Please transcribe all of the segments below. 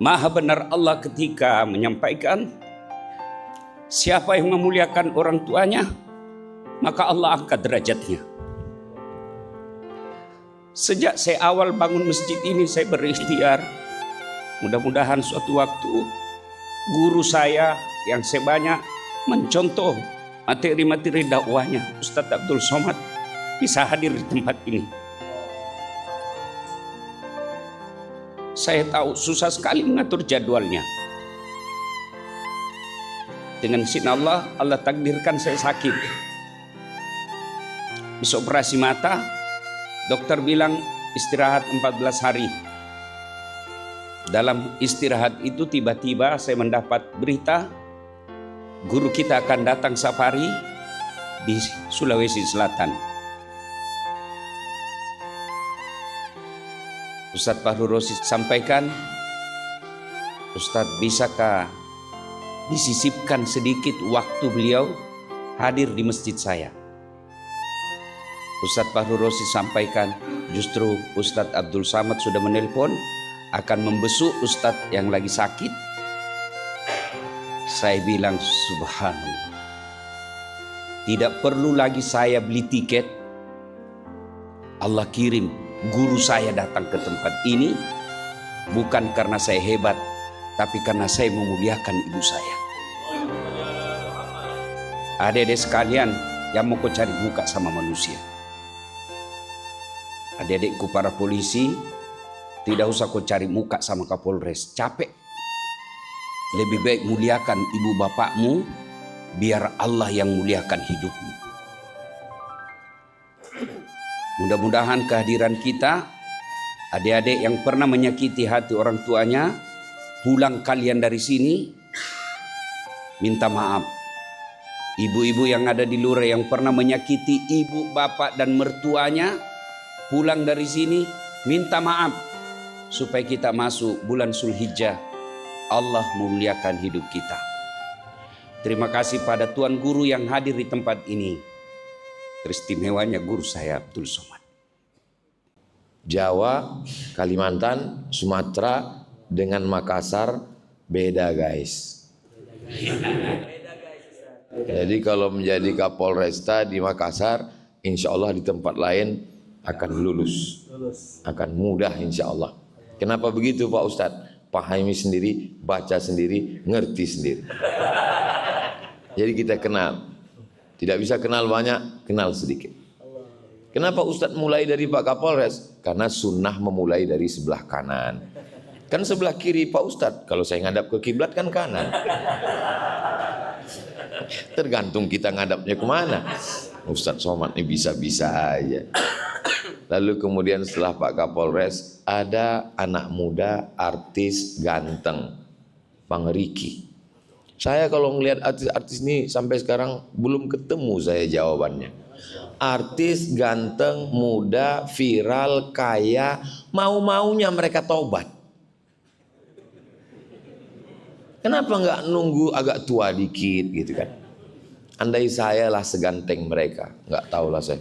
Maha benar Allah ketika menyampaikan, siapa yang memuliakan orang tuanya, maka Allah angkat derajatnya. Sejak saya awal bangun masjid ini, saya berikhtiar, mudah-mudahan suatu waktu guru saya yang saya banyak mencontoh materi-materi dakwahnya, Ustadz Abdul Somad, bisa hadir di tempat ini. Saya tahu susah sekali mengatur jadwalnya. Dengan izin Allah, Allah takdirkan saya sakit. Bisa operasi mata, dokter bilang istirahat 14 hari. Dalam istirahat itu tiba-tiba saya mendapat berita, guru kita akan datang safari di Sulawesi Selatan. Ustadz Fahru Rosi sampaikan, Ustadz bisakah disisipkan sedikit waktu beliau hadir di masjid saya? Ustadz Fahru Rosi sampaikan, justru Ustadz Abdul Samad sudah menelpon akan membesuk Ustadz yang lagi sakit. Saya bilang subhanallah, tidak perlu lagi saya beli tiket. Allah kirim guru saya datang ke tempat ini bukan karena saya hebat, tapi karena saya memuliakan ibu saya. Adik-adik sekalian yang mau cari muka sama manusia, adik-adikku para polisi, tidak usah kau cari muka sama Kapolres, capek. Lebih baik muliakan ibu bapakmu, biar Allah yang muliakan hidupmu. Mudah-mudahan kehadiran kita, adik-adik yang pernah menyakiti hati orang tuanya, pulang kalian dari sini, minta maaf. Ibu-ibu yang ada di luar yang pernah menyakiti ibu, bapak, dan mertuanya, pulang dari sini, minta maaf. Supaya kita masuk bulan Zulhijjah, Allah memuliakan hidup kita. Terima kasih pada Tuan Guru yang hadir di tempat ini. Teristimewanya guru saya Abdul Somad. Jawa, Kalimantan, Sumatera dengan Makassar beda guys. Jadi kalau menjadi Kapolresta di Makassar, insya Allah di tempat lain akan lulus. Akan mudah insya Allah. Kenapa begitu Pak Ustadz? Pahami sendiri, baca sendiri, ngerti sendiri. Jadi kita kenal. Tidak bisa kenal banyak, kenal sedikit. Kenapa Ustadz mulai dari Pak Kapolres? Karena sunnah memulai dari sebelah kanan. Kan sebelah kiri Pak Ustadz, kalau saya ngadap ke kiblat kan kanan. Tergantung kita ngadapnya kemana. Ustadz Somad ini bisa-bisa aja. Lalu kemudian setelah Pak Kapolres, ada anak muda, artis, ganteng, Bang Riki. Saya kalau ngelihat artis-artis ini sampai sekarang belum ketemu saya jawabannya. Artis ganteng, muda, viral, kaya, mau-maunya mereka taubat. Kenapa nggak nunggu agak tua dikit gitu kan? Andai saya lah seganteng mereka, nggak tahu lah saya.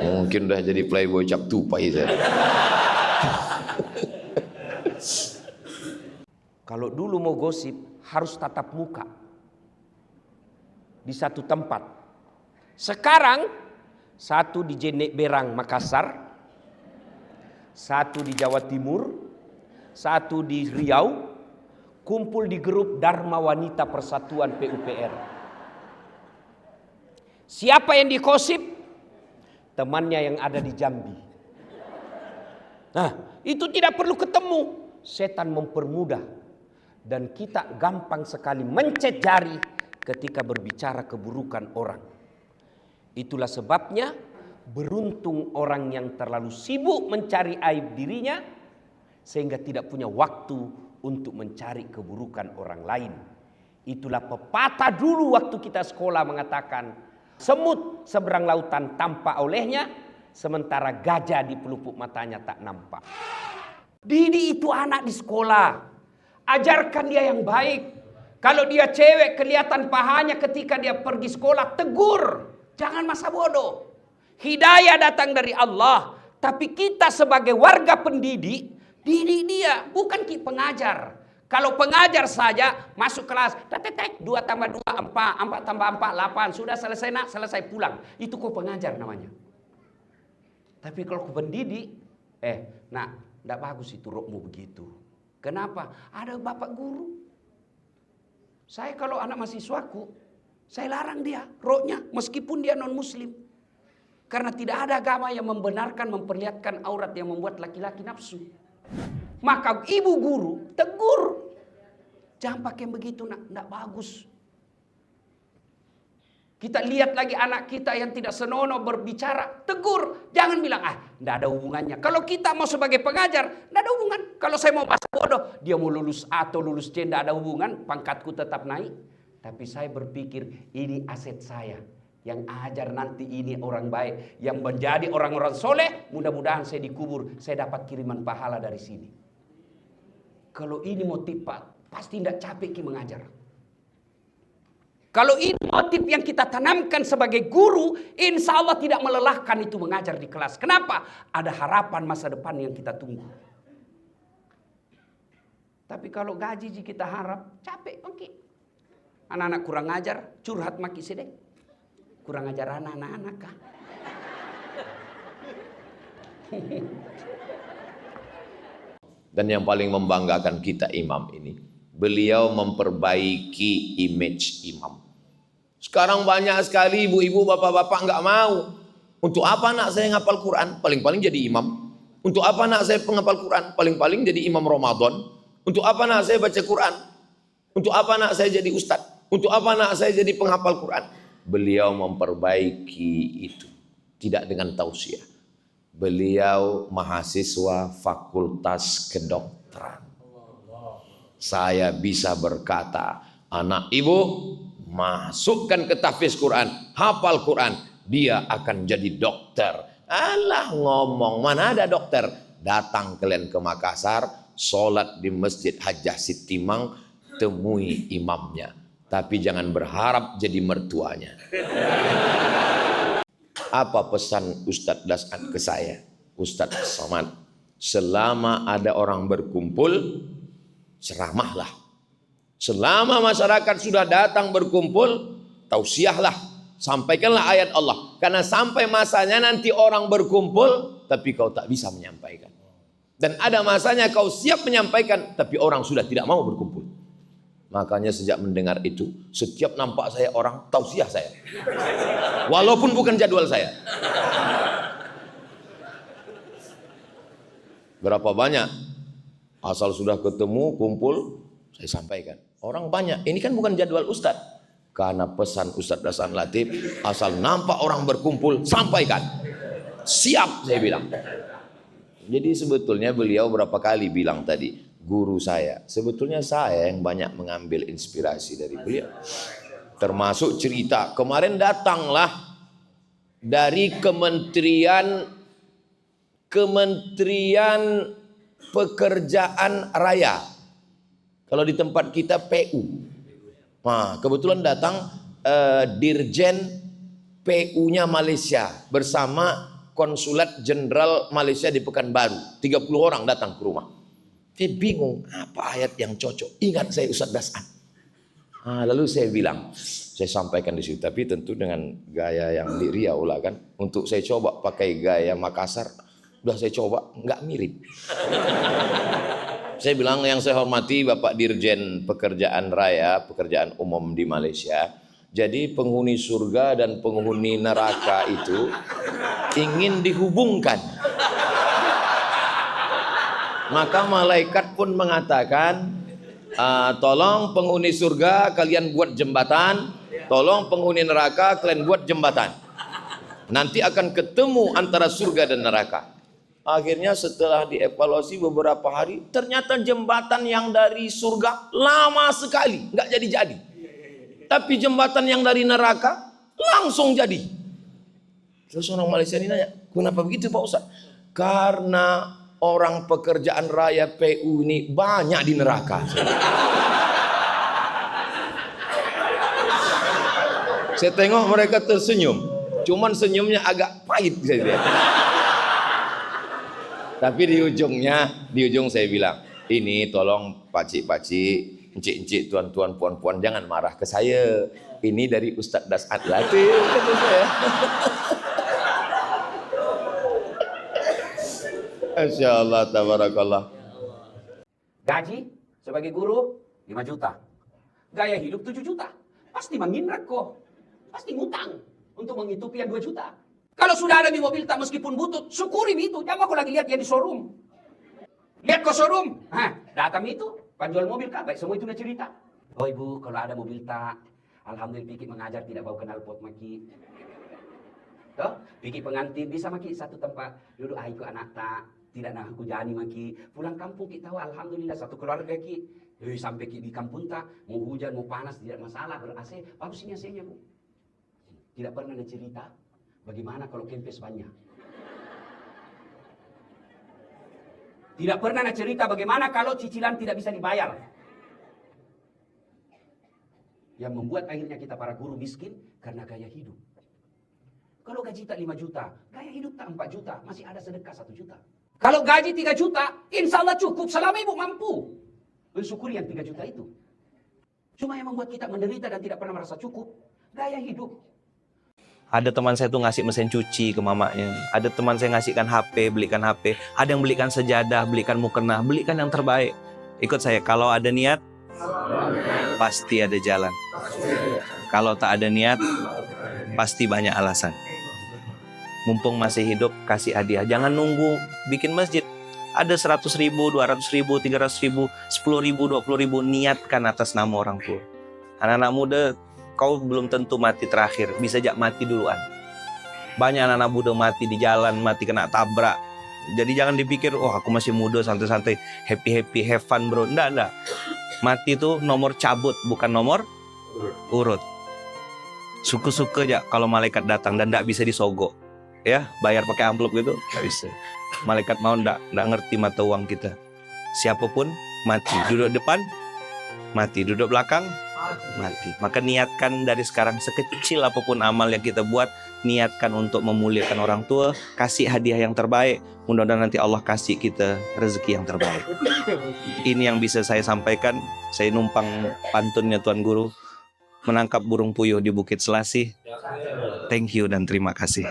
Mungkin udah jadi playboy cap tupai saya. Kalau dulu mau gosip harus tatap muka di satu tempat. Sekarang satu di Jenek Berang Makassar, satu di Jawa Timur, satu di Riau, kumpul di grup Dharma Wanita Persatuan PUPR. Siapa yang dikosip? Temannya yang ada di Jambi. Nah, itu tidak perlu ketemu. Setan mempermudah. Dan kita gampang sekali mencet jari ketika berbicara keburukan orang. Itulah sebabnya beruntung orang yang terlalu sibuk mencari aib dirinya sehingga tidak punya waktu untuk mencari keburukan orang lain. Itulah pepatah dulu waktu kita sekolah mengatakan, semut seberang lautan tampak olehnya, sementara gajah di pelupuk matanya tak nampak. Didik itu anak di sekolah. Ajarkan dia yang baik. Kalau dia cewek kelihatan pahanya ketika dia pergi sekolah, tegur. Jangan masa bodoh. Hidayah datang dari Allah. Tapi kita sebagai warga pendidik Didik dia, bukan pengajar. Kalau pengajar saja masuk kelas, tetetek 2 tambah 2 4, 4 tambah 4 8, sudah selesai nak, selesai pulang. Itu kok pengajar namanya. Tapi kalau pendidik, nak, tidak bagus itu rokmu begitu. Kenapa? Ada bapak guru. Saya kalau anak mahasiswaku, saya larang dia roknya meskipun dia non muslim. Karena tidak ada agama yang membenarkan memperlihatkan aurat yang membuat laki-laki nafsu. Maka ibu guru tegur, jangan pakai begitu nak, tidak bagus. Kita lihat lagi anak kita yang tidak senonoh berbicara, tegur, jangan bilang tidak ada hubungannya. Kalau kita mau sebagai pengajar, tidak ada hubungan. Kalau saya mau bahasa bodoh, dia mau lulus A atau lulus C, tidak ada hubungan, pangkatku tetap naik. Tapi saya berpikir ini aset saya. Yang ajar nanti ini orang baik, yang menjadi orang-orang soleh, mudah-mudahan saya dikubur, saya dapat kiriman pahala dari sini. Kalau ini motif Pak, pasti tidak capek mengajar. Kalau ini motif yang kita tanamkan sebagai guru, insya Allah tidak melelahkan itu mengajar di kelas. Kenapa? Ada harapan masa depan yang kita tunggu. Tapi kalau gaji kita harap, capek oke. Anak-anak kurang ajar, curhat maki sedek. Kurang ajar anak-anak kah? Dan yang paling membanggakan kita imam ini, beliau memperbaiki image imam. Sekarang banyak sekali ibu-ibu, bapak-bapak nggak mau. Untuk apa anak saya ngapal Quran? Paling-paling jadi imam. Untuk apa anak saya penghafal Quran? Paling-paling jadi imam Ramadan. Untuk apa anak saya baca Quran? Untuk apa anak saya jadi ustadz? Untuk apa anak saya jadi penghafal Quran? Beliau memperbaiki itu. Tidak dengan tausiah. Beliau mahasiswa fakultas kedokteran. Saya bisa berkata, anak ibu masukkan ke tahfiz Quran, hafal Quran, dia akan jadi dokter. Alah ngomong, mana ada dokter? Datang kalian ke Makassar, sholat di Masjid Hajjah Sitimang, temui imamnya. Tapi jangan berharap jadi mertuanya. Apa pesan Ustadz Das'ad ke saya? Ustadz Somad, selama ada orang berkumpul, ceramahlah. Selama masyarakat sudah datang berkumpul, tausiahlah, sampaikanlah ayat Allah. Karena sampai masanya nanti orang berkumpul, tapi kau tak bisa menyampaikan. Dan ada masanya kau siap menyampaikan, tapi orang sudah tidak mau berkumpul. Makanya sejak mendengar itu, setiap nampak saya orang, tausiah saya. Walaupun bukan jadwal saya. Berapa banyak? Asal sudah ketemu, kumpul, saya sampaikan. Orang banyak, ini kan bukan jadwal Ustadz. Karena pesan Ustadz Hasan Latif, asal nampak orang berkumpul, sampaikan. Siap, saya bilang. Jadi sebetulnya beliau berapa kali bilang tadi, guru saya. Sebetulnya saya yang banyak mengambil inspirasi dari beliau. Termasuk cerita, kemarin datanglah dari Kementerian Pekerjaan Raya. Kalau di tempat kita PU. Nah, kebetulan datang Dirjen PU-nya Malaysia bersama Konsulat Jenderal Malaysia di Pekanbaru. 30 orang datang ke rumah. Saya bingung, apa ayat yang cocok? Ingat saya Ustadz Das'ad. Lalu saya bilang, saya sampaikan di situ, tapi tentu dengan gaya yang di Riau lah kan. Untuk saya coba pakai gaya Makassar, udah saya coba, nggak mirip. Saya bilang, yang saya hormati Bapak Dirjen Pekerjaan Raya, Pekerjaan Umum di Malaysia. Jadi penghuni surga dan penghuni neraka itu ingin dihubungkan. Maka malaikat pun mengatakan, tolong penghuni surga kalian buat jembatan, tolong penghuni neraka kalian buat jembatan. Nanti akan ketemu antara surga dan neraka. Akhirnya setelah dievaluasi beberapa hari, ternyata jembatan yang dari surga lama sekali, nggak jadi-jadi. Tapi jembatan yang dari neraka langsung jadi. Terus orang Malaysia ini nanya, kenapa begitu Pak Ustaz? Karena orang pekerjaan raya PU ini banyak di neraka. Saya tengok mereka tersenyum, cuman senyumnya agak pahit saya lihat. Tapi di ujung saya bilang, ini tolong pakcik-pakcik, encik-encik, tuan-tuan, puan-puan, jangan marah ke saya. Ini dari Ustadz Dasat Latif, kata saya. Masya Allah, tabarakallah. Gaji sebagai guru 5 juta. Gaya hidup 7 juta. Pasti mengindrak kok. Pasti ngutang untuk menghidupi yang 2 juta. Kalau sudah ada di mobil tak meskipun butut, syukurin itu. Jangan aku lagi lihat dia di showroom. Lihat ke showroom. Datang itu, penjual mobil kah? Baik, semua itu udah cerita. Oh ibu, kalau ada mobil tak, alhamdulillah Piki mengajar tidak bau kenal pot maki. Toh, Piki pengantin bisa maki satu tempat. Duduk aiku anak tak. Tidak nak aku jani maki. Pulang kampung kita tahu alhamdulillah satu keluarga ki. Sampai ki di kampung tak, mau hujan, mau panas, tidak masalah. Ber-AC, bagus ini AC-nya bu. Tidak pernah ada cerita. Bagaimana kalau kempes banyak? Tidak pernah ada cerita bagaimana kalau cicilan tidak bisa dibayar. Yang membuat akhirnya kita para guru miskin karena gaya hidup. Kalau gaji tak 5 juta, gaya hidup tak 4 juta, masih ada sedekah 1 juta. Kalau gaji 3 juta, insya Allah cukup selama ibu mampu mensyukuri yang 3 juta itu. Cuma yang membuat kita menderita dan tidak pernah merasa cukup, gaya hidup. Ada teman saya tuh ngasih mesin cuci ke mamanya. Ada teman saya ngasihkan HP, belikan HP. Ada yang belikan sejadah, belikan mukena, belikan yang terbaik. Ikut saya, kalau ada niat, pasti ada jalan. Kalau tak ada niat, pasti banyak alasan. Mumpung masih hidup, kasih hadiah. Jangan nunggu bikin masjid. Ada 100 ribu, 200 ribu, 300 ribu, 10 ribu, 20 ribu. Niatkan atas nama orang tua. Anak-anak muda, kau belum tentu mati terakhir, bisa jak mati duluan. Banyak anak-anak muda mati di jalan, mati kena tabrak. Jadi jangan dipikir, oh aku masih muda, santai-santai, happy-happy, have fun bro. Enggak. Mati itu nomor cabut, bukan nomor urut. Suka-suka aja kalau malaikat datang dan enggak bisa disogok. Ya, bayar pakai amplop gitu, enggak bisa. Malaikat mau enggak ngerti mata uang kita. Siapapun mati, duduk depan, mati, duduk belakang, mati. Maka niatkan dari sekarang, sekecil apapun amal yang kita buat, niatkan untuk memuliakan orang tua, kasih hadiah yang terbaik. Mudah-mudahan nanti Allah kasih kita rezeki yang terbaik. Ini yang bisa saya sampaikan. Saya numpang pantunnya Tuan Guru, menangkap burung puyuh di Bukit Selasih. Thank you dan terima kasih.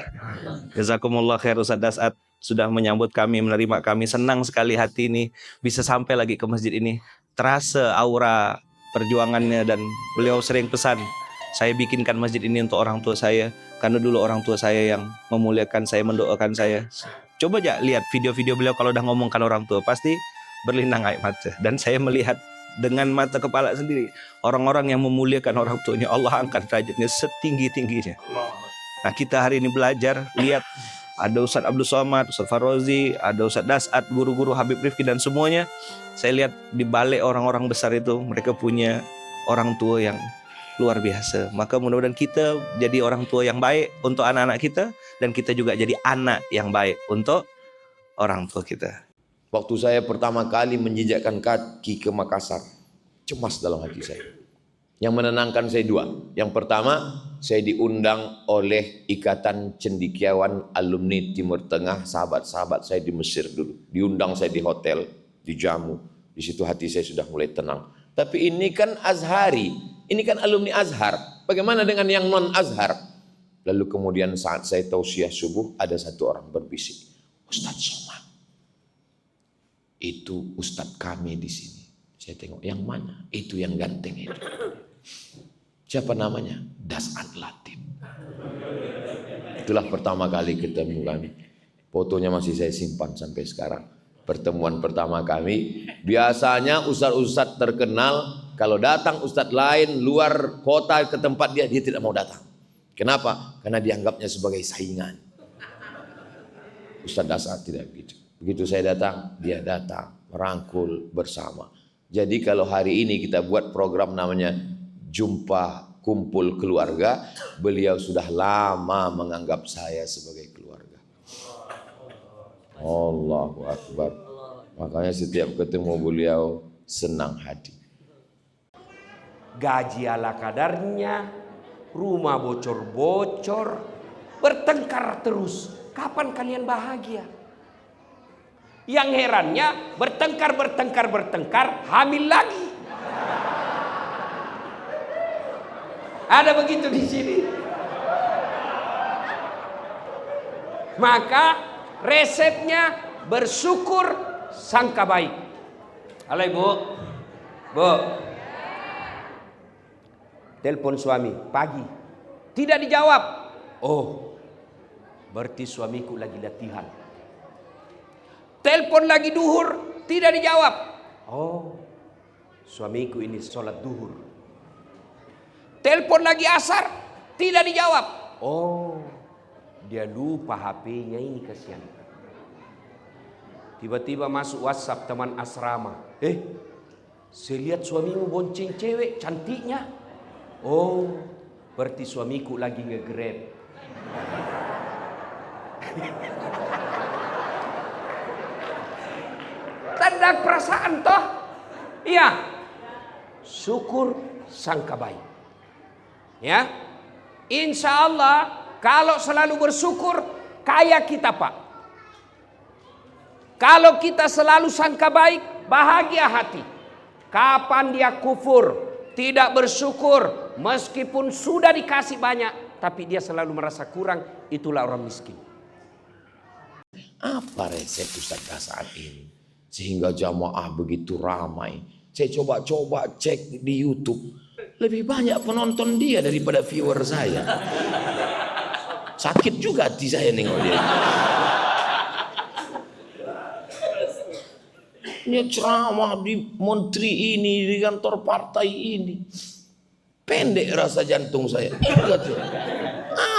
Jazakumullah khair Ustadz Dasat sudah menyambut kami, menerima kami. Senang sekali hati ini bisa sampai lagi ke masjid ini. Terasa aura perjuangannya dan beliau sering pesan, saya bikinkan masjid ini untuk orang tua saya karena dulu orang tua saya yang memuliakan saya, mendoakan saya. Coba aja lihat video-video beliau kalau udah ngomongkan orang tua, pasti berlinang air mata. Dan saya melihat dengan mata kepala sendiri, orang-orang yang memuliakan orang tuanya, Allah angkat derajatnya setinggi-tingginya. Nah kita hari ini belajar, lihat ada Ustadz Abdul Somad, Ustadz Farozi, ada Ustadz Dasat, guru-guru Habib Rifki dan semuanya. Saya lihat di balik orang-orang besar itu, mereka punya orang tua yang luar biasa. Maka mudah-mudahan kita jadi orang tua yang baik untuk anak-anak kita, dan kita juga jadi anak yang baik untuk orang tua kita. Waktu saya pertama kali menjejakkan kaki ke Makassar, cemas dalam hati saya. Yang menenangkan saya dua. Yang pertama, saya diundang oleh Ikatan Cendekiawan Alumni Timur Tengah, sahabat-sahabat saya di Mesir dulu. Diundang saya di hotel, dijamu. Di situ hati saya sudah mulai tenang. Tapi ini kan Azhari, ini kan alumni Azhar. Bagaimana dengan yang non Azhar? Lalu kemudian saat saya tausiah subuh, ada satu orang berbisik, Ustadz Somad, itu Ustadz kami di sini. Saya tengok, yang mana? Itu yang ganteng itu. Siapa namanya? Dasat Latif. Itulah pertama kali ketemu kami. Fotonya masih saya simpan sampai sekarang. Pertemuan pertama kami. Biasanya ustadz-ustadz terkenal, kalau datang ustadz lain luar kota ke tempat dia tidak mau datang. Kenapa? Karena dianggapnya sebagai saingan. Ustadz Dasat tidak begitu. Begitu saya datang, dia datang, merangkul bersama. Jadi kalau hari ini kita buat program namanya Jumpa Kumpul Keluarga, beliau sudah lama menganggap saya sebagai keluarga. Allahu Akbar. Makanya setiap ketemu beliau senang hati. Gaji ala kadarnya, rumah bocor-bocor, bertengkar terus. Kapan kalian bahagia? Yang herannya bertengkar, hamil lagi. Ada begitu di sini. Maka resepnya bersyukur, sangka baik. Halo Ibu. Bu. Telepon suami pagi. Tidak dijawab. Oh, berarti suamiku lagi latihan. Telepon lagi duhur, tidak dijawab. Oh, suamiku ini sholat duhur. Telepon lagi asar, tidak dijawab. Oh, dia lupa HP-nya ini, kasihan. Tiba-tiba masuk WhatsApp teman asrama. Saya lihat suamimu bonceng cewek cantiknya. Oh, berarti suamiku lagi nge-grab. Tanda perasaan toh? Iya. Syukur, sangka baik. Ya. Insya Allah kalau selalu bersyukur, kaya kita Pak. Kalau kita selalu sangka baik, bahagia hati. Kapan dia kufur, tidak bersyukur, meskipun sudah dikasih banyak, tapi dia selalu merasa kurang, itulah orang miskin. Apa resep Ustaz Hasan ini? Sehingga jamaah begitu ramai. Saya coba-coba cek di YouTube. Lebih banyak penonton dia daripada viewer saya. Sakit juga hati saya nengok dia. Dia ceramah di menteri ini, di kantor partai ini. Pendek rasa jantung saya.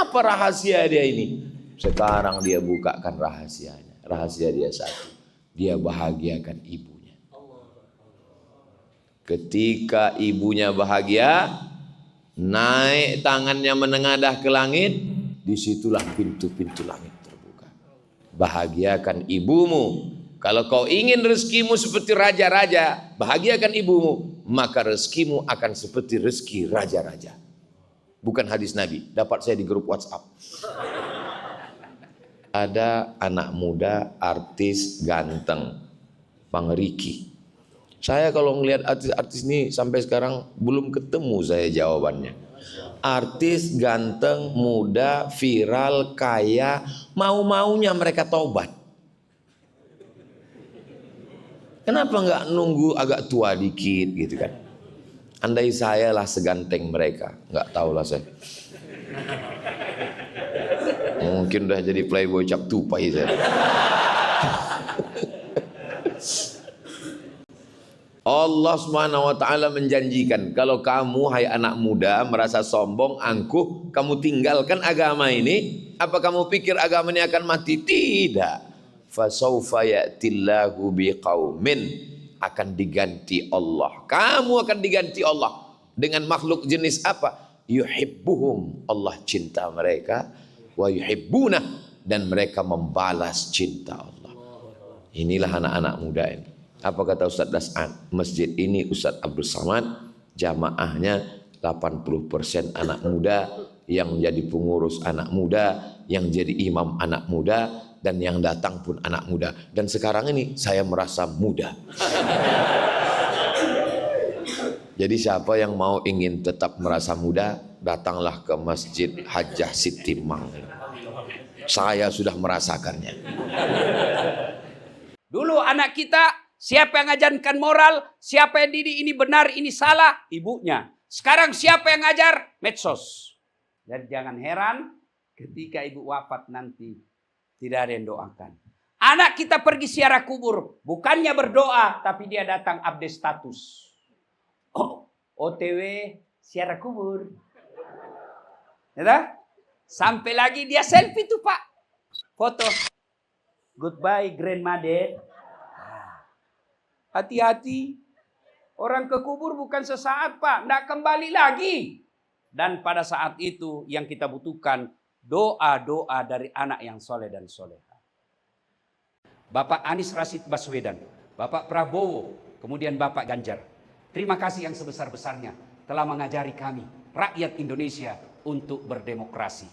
Apa rahasia dia ini? Sekarang dia bukakan rahasianya. Rahasia dia satu. Dia bahagiakan ibunya. Ketika ibunya bahagia, naik tangannya menengadah ke langit, disitulah pintu-pintu langit terbuka. Bahagiakan ibumu. Kalau kau ingin rezekimu seperti raja-raja, bahagiakan ibumu, maka rezekimu akan seperti rezeki raja-raja. Bukan hadis Nabi, dapat saya di grup WhatsApp. Ada anak muda artis ganteng, Bang Riki. Saya kalau ngelihat artis-artis ini sampai sekarang belum ketemu saya jawabannya. Artis ganteng, muda, viral, kaya, mau-maunya mereka taubat. Kenapa nggak nunggu agak tua dikit gitu kan? Andai saya lah seganteng mereka, nggak tahu lah saya. Mungkin udah jadi playboy cap tupai saya. Allah Subhanahu wa taala menjanjikan, kalau kamu hai anak muda merasa sombong, angkuh, kamu tinggalkan agama ini, apa kamu pikir agama ini akan mati? Tidak. Fasaufa ya'tillahu biqaumin, akan diganti Allah. Kamu akan diganti Allah dengan makhluk jenis apa? Yuhibbuhum, Allah cinta mereka, wa yuhibbuna, dan mereka membalas cinta Allah. Inilah anak-anak muda ini. Apa kata Ustaz Das'an? Masjid ini Ustaz Abdul Samad, jamaahnya 80% anak muda, yang menjadi pengurus anak muda, yang jadi imam anak muda, dan yang datang pun anak muda. Dan sekarang ini saya merasa muda. Jadi siapa yang mau ingin tetap merasa muda, datanglah ke Masjid Hajjah Siti Mang. Saya sudah merasakannya. Dulu anak kita, siapa yang ngajarkan moral, siapa yang didik ini benar, ini salah, ibunya. Sekarang siapa yang ngajar? Medsos. Dan jangan heran ketika ibu wafat nanti, tidak ada yang doakan. Anak kita pergi ziarah kubur, bukannya berdoa, tapi dia datang update status. Oh, OTW ziarah kubur. Ya, sampai lagi dia selfie tuh Pak. Foto. Goodbye grandmother. Hati-hati. Orang ke kubur bukan sesaat Pak, tidak kembali lagi. Dan pada saat itu yang kita butuhkan doa-doa dari anak yang soleh dan soleha. Bapak Anies Rashid Baswedan, Bapak Prabowo, kemudian Bapak Ganjar. Terima kasih yang sebesar-besarnya telah mengajari kami, rakyat Indonesia, untuk berdemokrasi.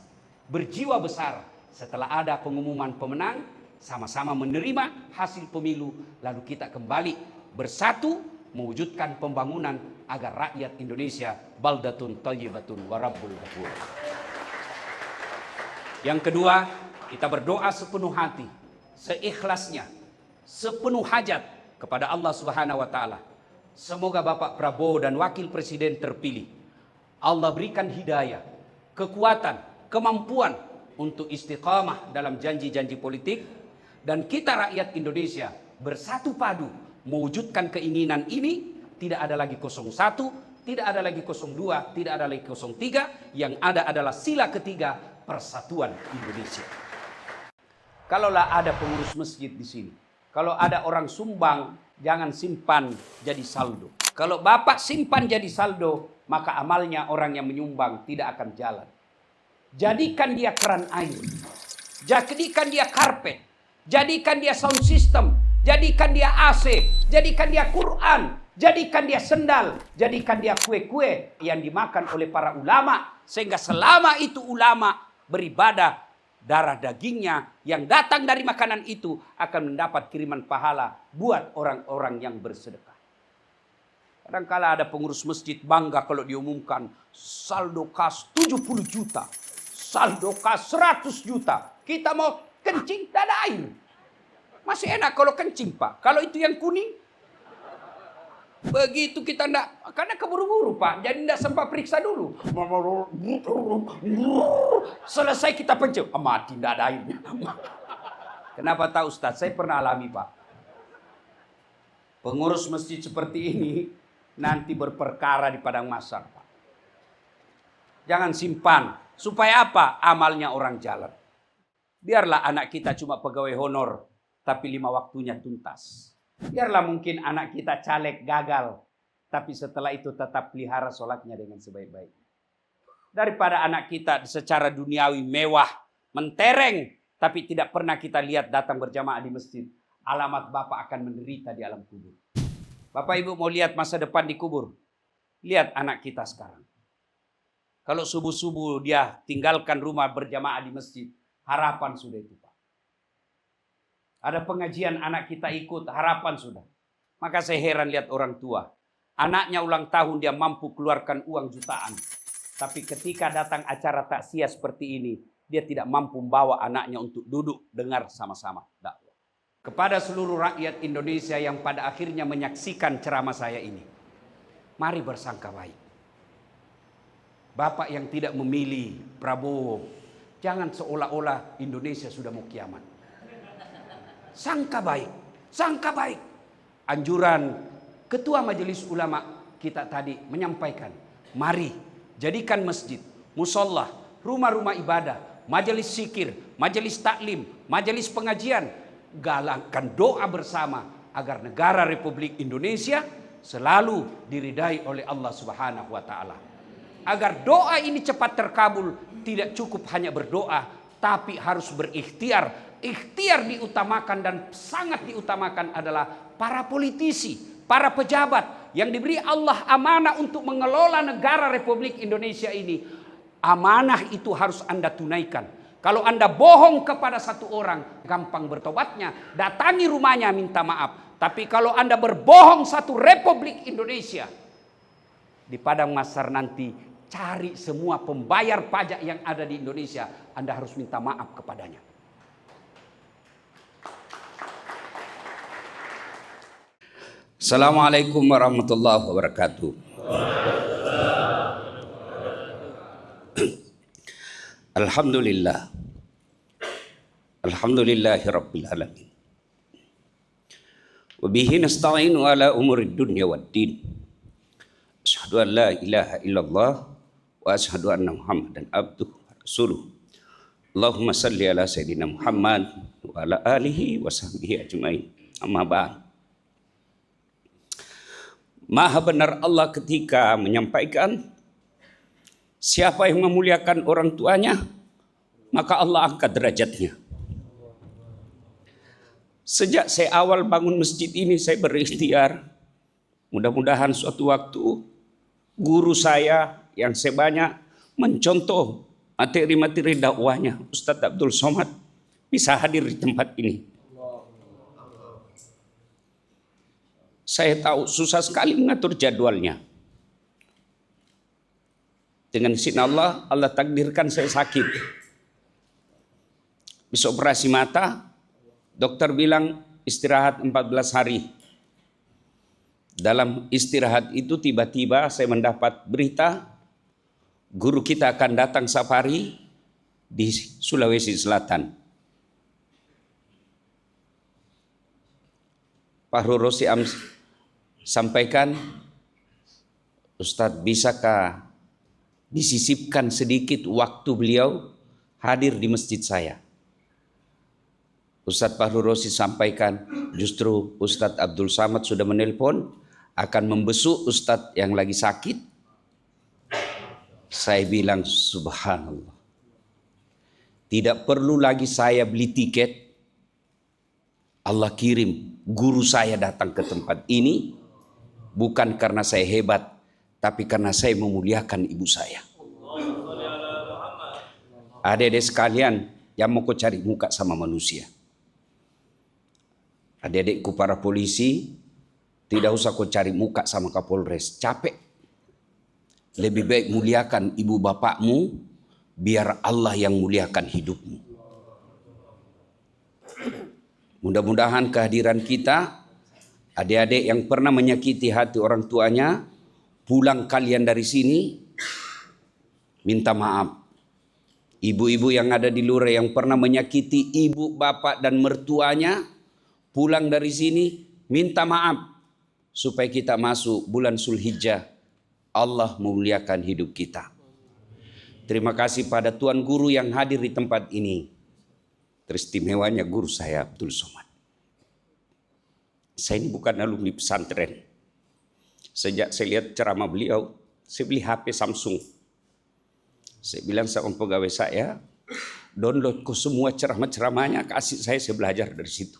Berjiwa besar setelah ada pengumuman pemenang, sama-sama menerima hasil pemilu, lalu kita kembali bersatu mewujudkan pembangunan agar rakyat Indonesia baldatun thayyibatun wa rabbul ghafur. Yang kedua, kita berdoa sepenuh hati, seikhlasnya, sepenuh hajat kepada Allah Subhanahu wa taala. Semoga Bapak Prabowo dan Wakil Presiden terpilih Allah berikan hidayah, kekuatan, kemampuan untuk istiqamah dalam janji-janji politik, dan kita rakyat Indonesia bersatu padu mewujudkan keinginan ini. Tidak ada lagi 01, tidak ada lagi 02, tidak ada lagi 03, yang ada adalah sila ketiga, persatuan Indonesia. Kalaulah ada pengurus masjid di sini, kalau ada orang sumbang, jangan simpan jadi saldo. Kalau Bapak simpan jadi saldo, maka amalnya orang yang menyumbang tidak akan jalan. Jadikan dia keran air, jadikan dia karpet, jadikan dia sound system, jadikan dia AC, jadikan dia Quran, jadikan dia sendal, jadikan dia kue-kue yang dimakan oleh para ulama, sehingga selama itu ulama beribadah, darah dagingnya yang datang dari makanan itu akan mendapat kiriman pahala buat orang-orang yang bersedekah. Kadang-kala ada pengurus masjid bangga kalau diumumkan saldo kas 70 juta, saldo kas 100 juta. Kita mau kencing, tidak ada air. Masih enak kalau kencing, Pak. Kalau itu yang kuning, begitu kita enggak, karena keburu-buru, Pak. Jadi enggak sempat periksa dulu. Selesai kita pencet, mati, enggak ada airnya. Kenapa tahu, Ustaz? Saya pernah alami, Pak. Pengurus masjid seperti ini nanti berperkara di padang mahsyar, Pak. Jangan simpan. Supaya apa? Amalnya orang jalan. Biarlah anak kita cuma pegawai honor, tapi 5 waktunya tuntas. Biarlah mungkin anak kita caleg gagal, tapi setelah itu tetap pelihara sholatnya dengan sebaik-baik. Daripada anak kita secara duniawi mewah, mentereng, tapi tidak pernah kita lihat datang berjamaah di masjid. Alamat Bapak akan menderita di alam kubur. Bapak Ibu mau lihat masa depan di kubur? Lihat anak kita sekarang. Kalau subuh-subuh dia tinggalkan rumah berjamaah di masjid, harapan sudah itu, Pak. Ada pengajian anak kita ikut, harapan sudah. Maka saya heran lihat orang tua. Anaknya ulang tahun dia mampu keluarkan uang jutaan. Tapi ketika datang acara takziah seperti ini, dia tidak mampu membawa anaknya untuk duduk dengar sama-sama dakwah. Kepada seluruh rakyat Indonesia yang pada akhirnya menyaksikan ceramah saya ini, mari bersangka baik. Bapak yang tidak memilih Prabowo, jangan seolah-olah Indonesia sudah mau kiamat. Sangka baik, sangka baik. Anjuran Ketua Majelis Ulama kita tadi menyampaikan, mari jadikan masjid, musola, rumah-rumah ibadah, majelis zikir, majelis taklim, majelis pengajian, galakkan doa bersama agar negara Republik Indonesia selalu diridai oleh Allah Subhanahu wa taala. Agar doa ini cepat terkabul, tidak cukup hanya berdoa, tapi harus berikhtiar. Ikhtiar diutamakan dan sangat diutamakan adalah para politisi, para pejabat yang diberi Allah amanah untuk mengelola negara Republik Indonesia ini. Amanah itu harus Anda tunaikan. Kalau Anda bohong kepada satu orang, gampang bertobatnya. Datangi rumahnya minta maaf. Tapi kalau Anda berbohong satu Republik Indonesia, di padang mahsyar nanti cari semua pembayar pajak yang ada di Indonesia. Anda harus minta maaf kepadanya. Assalamualaikum warahmatullahi wabarakatuh. Alhamdulillah. Alhamdulillahi rabbil alamin. Wa bihi nasta'inu ala umurid dunya waddin. Asyhadu an la ilaha illallah wa asyhadu anna Muhammadan abduhu wa rasuluh. Allahumma salli ala sayyidina Muhammad wa ala alihi wa sahbihi ajmain. Amma ba'd. Maha benar Allah ketika menyampaikan, siapa yang memuliakan orang tuanya, maka Allah angkat derajatnya. Sejak saya awal bangun masjid ini, saya berikhtiar. Mudah-mudahan suatu waktu guru saya yang saya banyak mencontoh materi-materi dakwahnya, Ustadz Abdul Somad, bisa hadir di tempat ini. Saya tahu susah sekali mengatur jadwalnya. Dengan izin Allah, Allah takdirkan saya sakit. Bisa operasi mata, dokter bilang istirahat 14 hari. Dalam istirahat itu tiba-tiba saya mendapat berita, guru kita akan datang safari di Sulawesi Selatan. Pak Rosi sampaikan, Ustadz, bisakah disisipkan sedikit waktu beliau hadir di masjid saya? Ustadz Fahru Rosi sampaikan, justru Ustadz Abdul Samad sudah menelpon, akan membesuk Ustadz yang lagi sakit. Saya bilang, subhanallah. Tidak perlu lagi saya beli tiket. Allah kirim guru saya datang ke tempat ini. Bukan karena saya hebat, tapi karena saya memuliakan ibu saya. Adik-adik sekalian yang mau kau cari muka sama manusia. Adik-adikku para polisi, tidak usah kau cari muka sama Kapolres. Capek. Lebih baik muliakan ibu bapakmu, biar Allah yang muliakan hidupmu. Mudah-mudahan kehadiran kita, adik-adik yang pernah menyakiti hati orang tuanya, pulang kalian dari sini, minta maaf. Ibu-ibu yang ada di luar yang pernah menyakiti ibu, bapak, dan mertuanya, pulang dari sini, minta maaf. Supaya kita masuk bulan Zulhijjah, Allah memuliakan hidup kita. Terima kasih pada Tuan Guru yang hadir di tempat ini. Teristimewanya guru saya Abdul Somad. Saya ini bukan alumni pesantren. Sejak saya lihat ceramah beliau, saya beli HP Samsung. Saya bilang sama pegawai saya, download ke semua ceramah-ceramahnya, kasih saya belajar dari situ.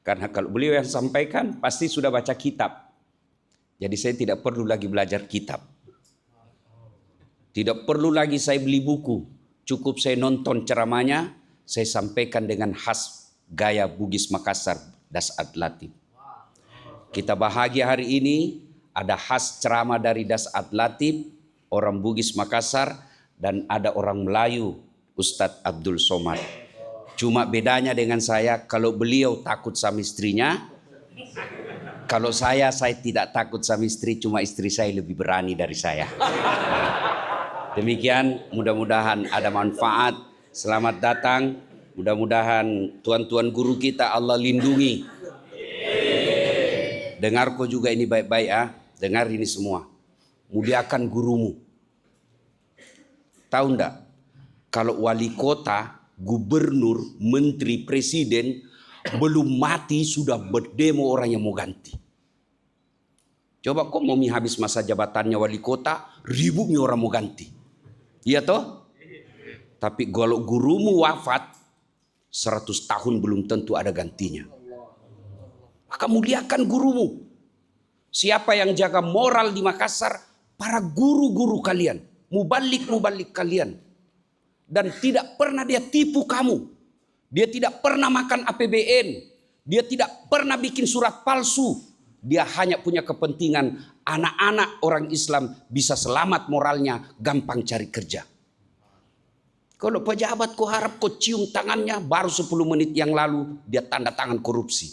Karena kalau beliau yang sampaikan, pasti sudah baca kitab. Jadi saya tidak perlu lagi belajar kitab. Tidak perlu lagi saya beli buku. Cukup saya nonton ceramahnya, saya sampaikan dengan khas gaya Bugis Makassar, Dasat Latif. Kita bahagia hari ini ada khas ceramah dari Dasat Latif, orang Bugis Makassar, dan ada orang Melayu, Ustadz Abdul Somad. Cuma bedanya dengan saya, kalau beliau takut sama istrinya, kalau saya tidak takut sama istri, cuma istri saya lebih berani dari saya. Demikian, mudah-mudahan ada manfaat. Selamat datang. Mudah-mudahan tuan-tuan guru kita Allah lindungi. Dengar kau juga ini baik-baik ya. Dengar ini semua. Muliakan gurumu. Tahu enggak? Kalau wali kota, gubernur, menteri, presiden belum mati sudah berdemo orang yang mau ganti. Coba kok mau habis masa jabatannya wali kota, ributnya orang mau ganti. Iya toh? Tapi kalau gurumu wafat, 100 tahun belum tentu ada gantinya. Maka muliakan gurumu. Siapa yang jaga moral di Makassar? Para guru-guru kalian. Mubalik-mubalik kalian. Dan tidak pernah dia tipu kamu. Dia tidak pernah makan APBN. Dia tidak pernah bikin surat palsu. Dia hanya punya kepentingan anak-anak orang Islam bisa selamat moralnya, gampang cari kerja. Kalau pejabat kau harap kau cium tangannya, baru 10 menit yang lalu dia tanda tangan korupsi.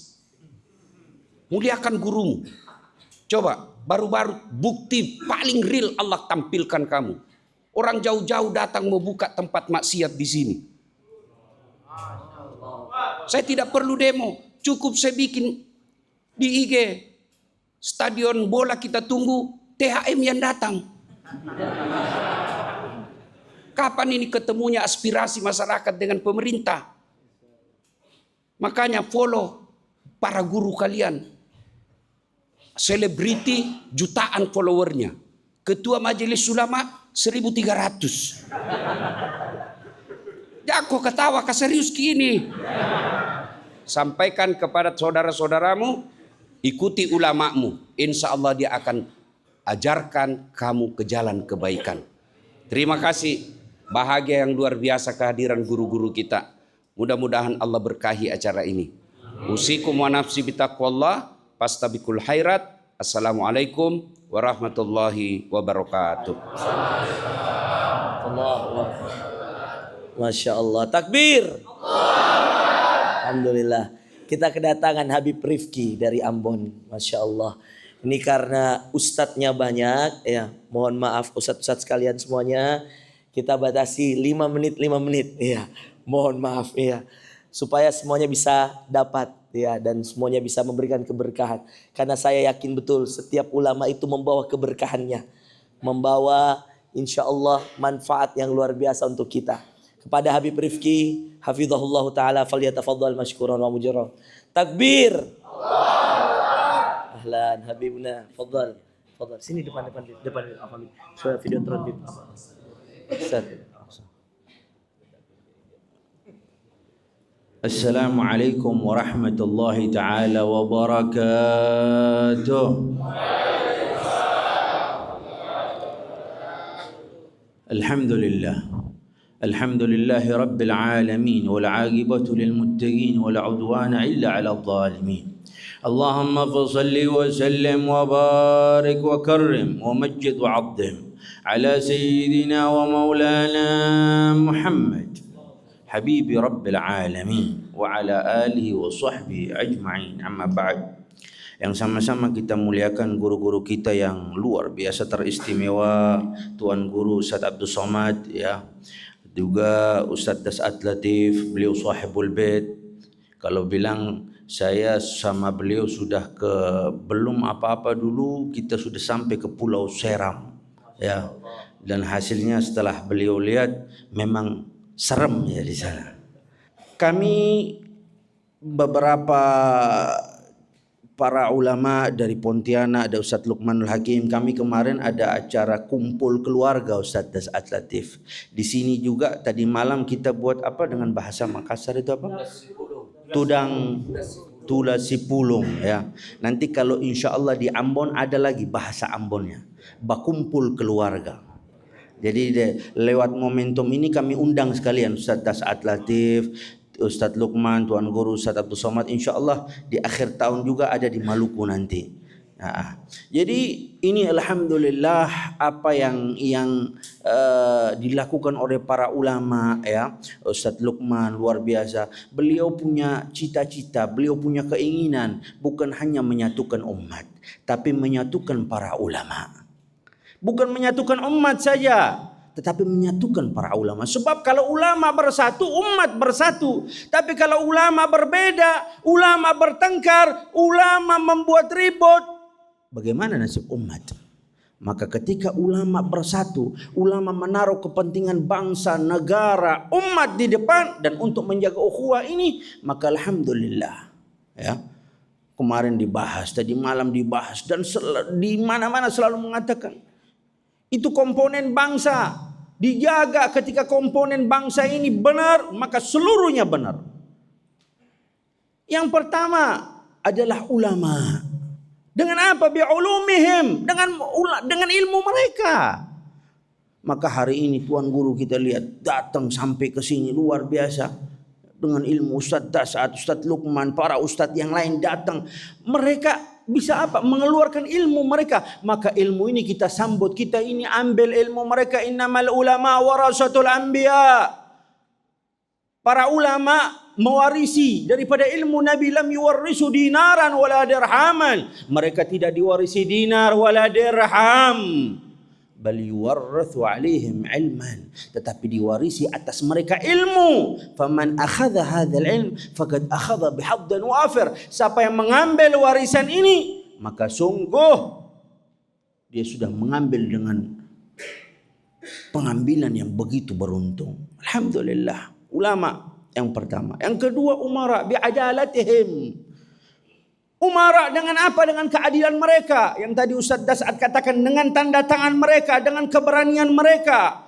Muliakan gurumu. Coba, baru-baru bukti paling real Allah tampilkan kamu. Orang jauh-jauh datang mau buka tempat maksiat di sini. Saya tidak perlu demo, cukup saya bikin di IG. Stadion bola kita tunggu, THM yang datang. Kapan ini ketemunya aspirasi masyarakat dengan pemerintah? Makanya follow para guru kalian. Selebriti jutaan followernya. Ketua Majelis Ulama 1.300. Jago ketawa ke serius gini. Sampaikan kepada saudara-saudaramu, ikuti ulamamu. Insya Allah dia akan ajarkan kamu ke jalan kebaikan. Terima kasih. Bahagia yang luar biasa kehadiran guru-guru kita. Mudah-mudahan Allah berkahi acara ini. Usikum wa nafsi bitaqwallah. Fastabiqul khairat. Assalamualaikum warahmatullahi wabarakatuh. Masya Allah. Takbir. Alhamdulillah. Kita kedatangan Habib Rifki dari Ambon. Masya Allah. Ini karena ustadznya banyak, ya. Mohon maaf ustadz-ustadz sekalian semuanya. Kita batasi 5 menit, ya. Mohon maaf, ya. Supaya semuanya bisa dapat, ya, dan semuanya bisa memberikan keberkahan. Karena saya yakin betul setiap ulama itu membawa keberkahannya, membawa insya Allah manfaat yang luar biasa untuk kita. Kepada Habib Rifki, hafizahullah ta'ala, falyatafaddal mashkuran wa mujran. Takbir. Ahlan Habibna, fadhal. Fadhal. Sini depan. Apa nih? Suara videotron di apa? Ustaz. Assalamualaikum warahmatullahi taala wabarakatuh. Alhamdulillah. Alhamdulillahi rabbil alamin wal aqibatu lil muttaqin wala udwana illa 'alal zalimin. Allahumma salli wa sallim wa barik wa karrim wa majjid wa 'azzim ala sayyidina wa maulana Muhammad Habibi Rabbil Alamin wa ala alihi wa sahbihi ajma'in, amma ba'd. Yang sama-sama kita muliakan guru-guru kita yang luar biasa teristimewa, Tuan Guru Ustaz Abdul Somad, ya. Juga Ustaz Das'at Latif, beliau sahibul bait. Kalau bilang saya sama beliau sudah ke belum apa-apa dulu kita sudah sampai ke Pulau Seram, ya. Dan hasilnya setelah beliau lihat memang serem ya di sana. Kami beberapa para ulama dari Pontianak, ada Ustadz Luqmanul Hakim. Kami kemarin ada acara kumpul keluarga Ustadz Das'at Latif. Di sini juga tadi malam kita buat apa dengan bahasa Makassar itu apa? Tudang Tulasipulung, ya. Nanti kalau insya Allah di Ambon ada lagi bahasa Ambonnya, bakumpul keluarga. Jadi lewat momentum ini kami undang sekalian Ustadz Das'at Latif, Ustadz Luqman, Tuan Guru Ustadz Abdul Somad, insya Allah di akhir tahun juga ada di Maluku nanti. Nah, jadi ini alhamdulillah apa yang dilakukan oleh para ulama, ya. Ustadz Luqman luar biasa. Beliau punya cita-cita, beliau punya keinginan bukan hanya menyatukan umat, tapi menyatukan para ulama. Bukan menyatukan umat saja, tetapi menyatukan para ulama. Sebab kalau ulama bersatu, umat bersatu. Tapi kalau ulama berbeda, ulama bertengkar, ulama membuat ribut, bagaimana nasib umat? Maka ketika ulama bersatu, ulama menaruh kepentingan bangsa, negara, umat di depan dan untuk menjaga ukhuwah ini, maka alhamdulillah, ya. Kemarin dibahas, tadi malam dibahas, dan di mana-mana selalu mengatakan itu komponen bangsa. Dijaga, ketika komponen bangsa ini benar, maka seluruhnya benar. Yang pertama adalah ulama. Dengan apa? Bi'ulumihim, dengan ilmu mereka. Maka hari ini Tuan Guru kita lihat datang sampai ke sini luar biasa. Dengan ilmu Ustadz Das'at, Ustadz Luqman, para ustadz yang lain datang. Mereka bisa apa? Mengeluarkan ilmu mereka. Maka ilmu ini kita sambut, kita ini ambil ilmu mereka. Innamal ulama warasatul anbiya. Para ulama mewarisi daripada ilmu Nabi. Lam yuwarrisu dinaran wala dirhaman. Mereka tidak diwarisi dinar wala dirham. Bal yuwarrathu alaihim ilman. Tetapi diwarisi atas mereka ilmu. Faman akhadha hadzal ilm faqad akhadha bihaddan wafir. Siapa yang mengambil warisan ini, maka sungguh dia sudah mengambil dengan pengambilan yang begitu beruntung. Alhamdulillah. Ulama yang pertama. Yang kedua, umara bi'adalatihim. Umara dengan apa? Dengan keadilan mereka. Yang tadi Ustadz Das'at katakan, dengan tanda tangan mereka, dengan keberanian mereka.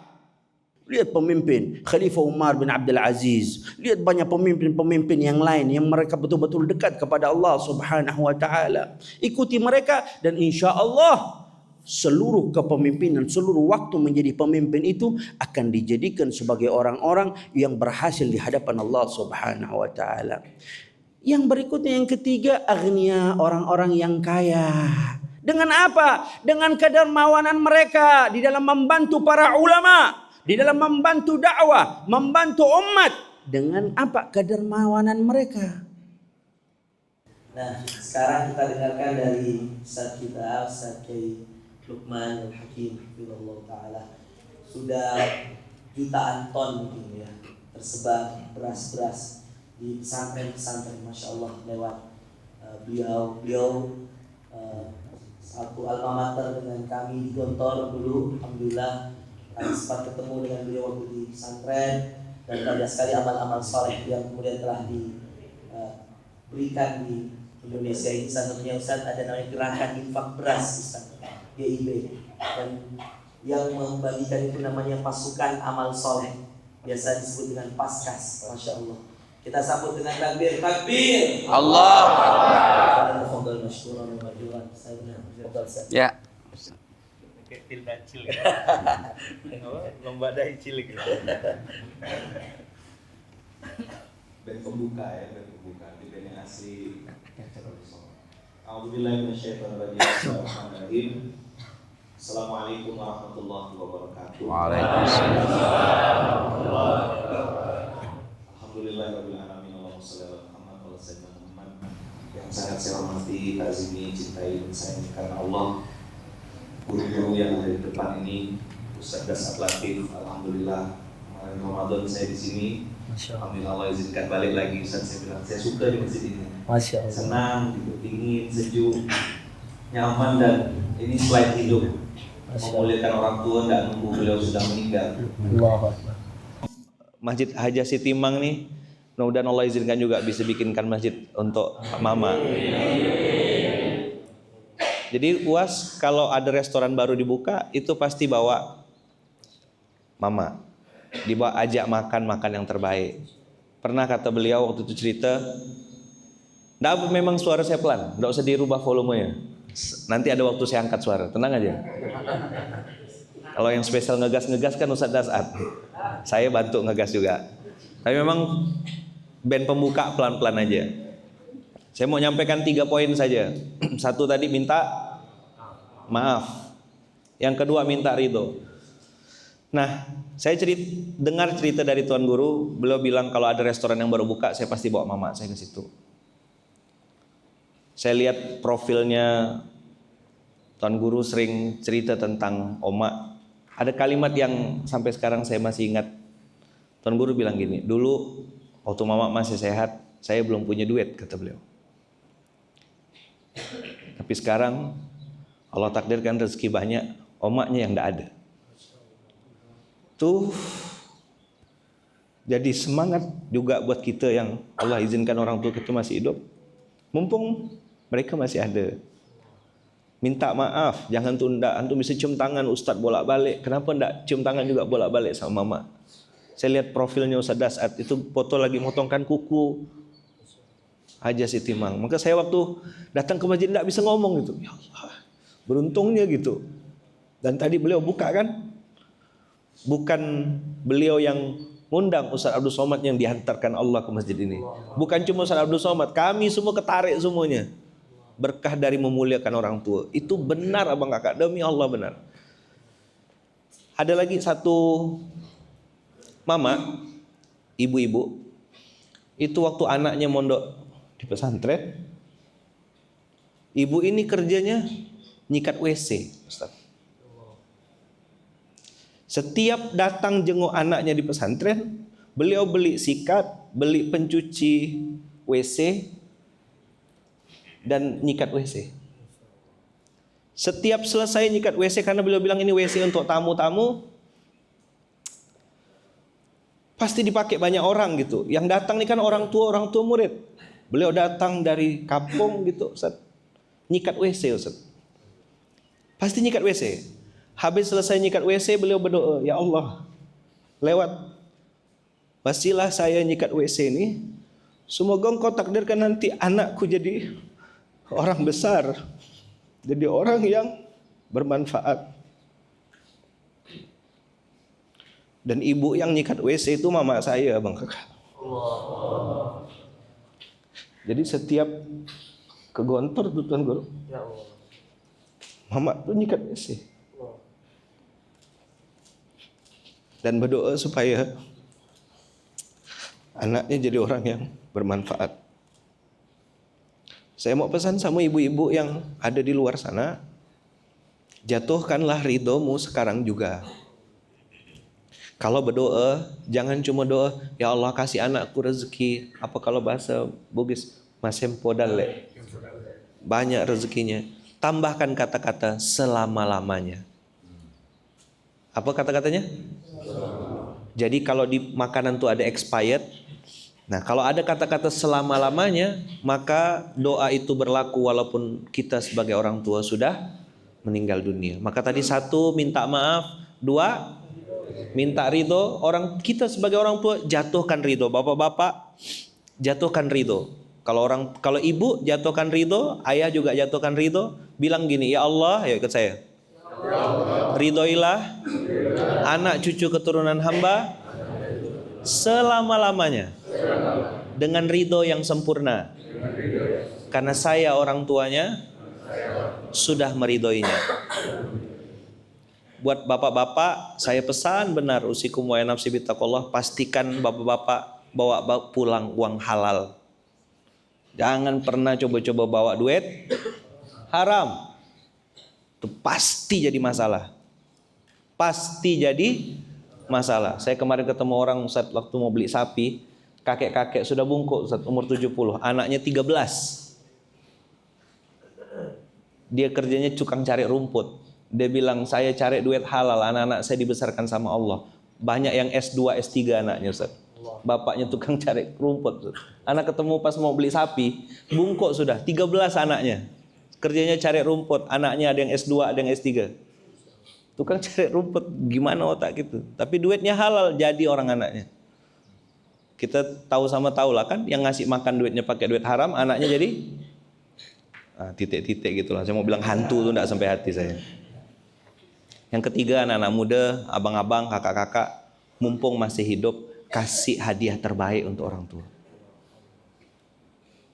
Lihat pemimpin Khalifah Umar bin Abdul Aziz. Lihat banyak pemimpin-pemimpin yang lain yang mereka betul-betul dekat kepada Allah Subhanahu wa taala. Ikuti mereka dan insya Allah seluruh kepemimpinan, seluruh waktu menjadi pemimpin itu akan dijadikan sebagai orang-orang yang berhasil di hadapan Allah Subhanahu wa taala. Yang berikutnya yang ketiga, aghnia, orang-orang yang kaya. Dengan apa? Dengan kedermawanan mereka di dalam membantu para ulama, di dalam membantu dakwah, membantu umat. Dengan apa? Kedermawanan mereka. Nah, sekarang kita dengarkan dari Ustaz kita, Ustaz Kiai Luqman Al-Hakim Hafizahullah Ta'ala. Sudah jutaan ton mungkin ya tersebar beras-beras di pesantren-pesantren, Masya Allah, lewat beliau satu alma mater dengan kami di Gontor dulu. Alhamdulillah kami sempat ketemu dengan beliau waktu di pesantren, dan banyak sekali amal-amal soleh yang kemudian telah diberikan di Indonesia ini. Salah satunya Ustaz ada namanya gerakan infak beras Ustaz, GIB, dan yang membagikan itu namanya pasukan amal soleh, biasa disebut dengan Paskas. Masya Allah, kita sambut dengan takbir, takbir Allah. Ya. Lomba dari cilik. Band pembuka ya, band pembuka di band yang asli. A'udzubillahi minasyaitonir rajim. Assalamualaikum warahmatullahi wabarakatuh. Waalaikumsalam. Alhamdulillahirabbil alamin. Allahumma shalli ala Muhammad wa ala sayyidina Muhammad. Yang sangat saya hormati, azimi, cintai, dan sayang karena Allah, guru-guru yang ada di depan ini, Ustaz Dasat Latif. Alhamdulillah kemarin Ramadan saya di sini. Alhamdulillah Allah izinkan balik lagi. Ustaz, saya bilang saya suka di masjid ini. Masya Allah. Senang, gitu, dingin, sejuk, nyaman, dan ini selain hidup. Memuliakan orang tua, nggak nunggu beliau sudah meninggal. Masjid Haja Sitimang nih, mudah-mudahan Allah izinkan juga bisa bikinkan masjid untuk Mama. Jadi UAS kalau ada restoran baru dibuka, itu pasti bawa Mama, dibawa ajak makan yang terbaik. Pernah kata beliau waktu itu cerita, memang suara saya pelan, nggak usah dirubah volumenya. Nanti ada waktu saya angkat suara, tenang aja. Kalau yang spesial ngegas kan Ustaz Dasat, saya bantu ngegas juga. Tapi memang band pembuka pelan-pelan aja. Saya mau nyampaikan 3 poin saja. Satu tadi minta maaf, yang kedua minta ridho. Nah, saya dengar cerita dari Tuan Guru, beliau bilang kalau ada restoran yang baru buka, saya pasti bawa Mama saya ke situ. Saya lihat profilnya Tuan Guru sering cerita tentang Oma. Ada kalimat yang sampai sekarang saya masih ingat. Tuan Guru bilang gini, dulu waktu Mama masih sehat, saya belum punya duit, kata beliau. Tapi sekarang Allah takdirkan rezeki banyak, omaknya yang enggak ada. Tuh jadi semangat juga buat kita yang Allah izinkan orang tua kita masih hidup. Mumpung mereka masih ada. Minta maaf, jangan tunda. Antum bisa cium tangan Ustadz bolak-balik. Kenapa enggak cium tangan juga bolak-balik sama Mama? Saya lihat profilnya Ustadz Dasat, itu foto lagi motongkan kuku Haja Sitimang. Maka saya waktu datang ke masjid enggak bisa ngomong gitu. Ya Allah, beruntungnya gitu. Dan tadi beliau buka kan? Bukan beliau yang ngundang Ustaz Abdul Somad yang dihantarkan Allah ke masjid ini. Bukan cuma Ustaz Abdul Somad, kami semua ketarik semuanya. Berkah dari memuliakan orang tua. Itu benar abang kakak, demi Allah benar. Ada lagi satu mama, ibu-ibu, itu waktu anaknya mondok di pesantren, ibu ini kerjanya nyikat WC, Ustaz. Setiap datang jenguk anaknya di pesantren, beliau beli sikat, beli pencuci WC, dan nyikat WC. Setiap selesai nyikat WC, karena beliau bilang ini WC untuk tamu-tamu, pasti dipakai banyak orang gitu. Yang datang ini kan orang tua murid. Beliau datang dari kampung gitu, Ustaz. Nyikat WC, Ustaz. Pasti nyikat WC. Habis selesai nyikat WC, beliau berdoa, ya Allah, lewat wasilah saya nyikat WC ini, semoga Engkau takdirkan nanti anakku jadi orang besar, jadi orang yang bermanfaat. Dan ibu yang nyikat WC itu mama saya, Bang Kakak. Jadi setiap ke Gontor tuh Tuan Guru, mama tuh nyikat WC dan berdoa supaya anaknya jadi orang yang bermanfaat. Saya mau pesan sama ibu-ibu yang ada di luar sana, jatuhkanlah ridhomu sekarang juga. Kalau berdoa, jangan cuma doa, ya Allah kasih anakku rezeki. Apa kalau bahasa Bugis, masempo dalle. Banyak rezekinya. Tambahkan kata-kata selama-lamanya. Apa kata-katanya? Jadi kalau di makanan tuh ada expired. Nah, kalau ada kata-kata selama-lamanya, maka doa itu berlaku walaupun kita sebagai orang tua sudah meninggal dunia. Maka tadi 1, minta maaf. 2, minta ridho. Kita sebagai orang tua jatuhkan ridho. Bapak-bapak jatuhkan ridho. Kalau ibu jatuhkan ridho, ayah juga jatuhkan ridho. Bilang gini, ya Allah, ya ikut saya. Ridhoilah anak cucu keturunan hamba selama-lamanya dengan ridho yang sempurna, karena saya orang tuanya sudah meridhoinya. Buat bapak-bapak, saya pesan benar, usikum wa nafsi bittaqullah, pastikan bapak-bapak bawa pulang uang halal. Jangan pernah coba-coba bawa duit haram. Itu pasti jadi masalah. Pasti jadi masalah. Saya kemarin ketemu orang Ustaz waktu mau beli sapi, kakek-kakek sudah bungkuk Ustaz, umur 70, anaknya 13. Dia kerjanya tukang cari rumput. Dia bilang, saya cari duit halal, anak-anak saya dibesarkan sama Allah. Banyak yang S2, S3 anaknya Ustaz. Bapaknya tukang cari rumput Ustaz. Anak ketemu pas mau beli sapi, bungkuk sudah, 13 anaknya. Kerjanya cari rumput, anaknya ada yang S2, ada yang S3. Tukang cari rumput, gimana otak gitu. Tapi duitnya halal, jadi orang anaknya. Kita tahu sama tahu lah kan, yang ngasih makan duitnya pakai duit haram, anaknya jadi titik-titik gitulah. Saya mau bilang hantu tuh enggak sampai hati saya. Yang ketiga, anak-anak muda, abang-abang, kakak-kakak, mumpung masih hidup, kasih hadiah terbaik untuk orang tua.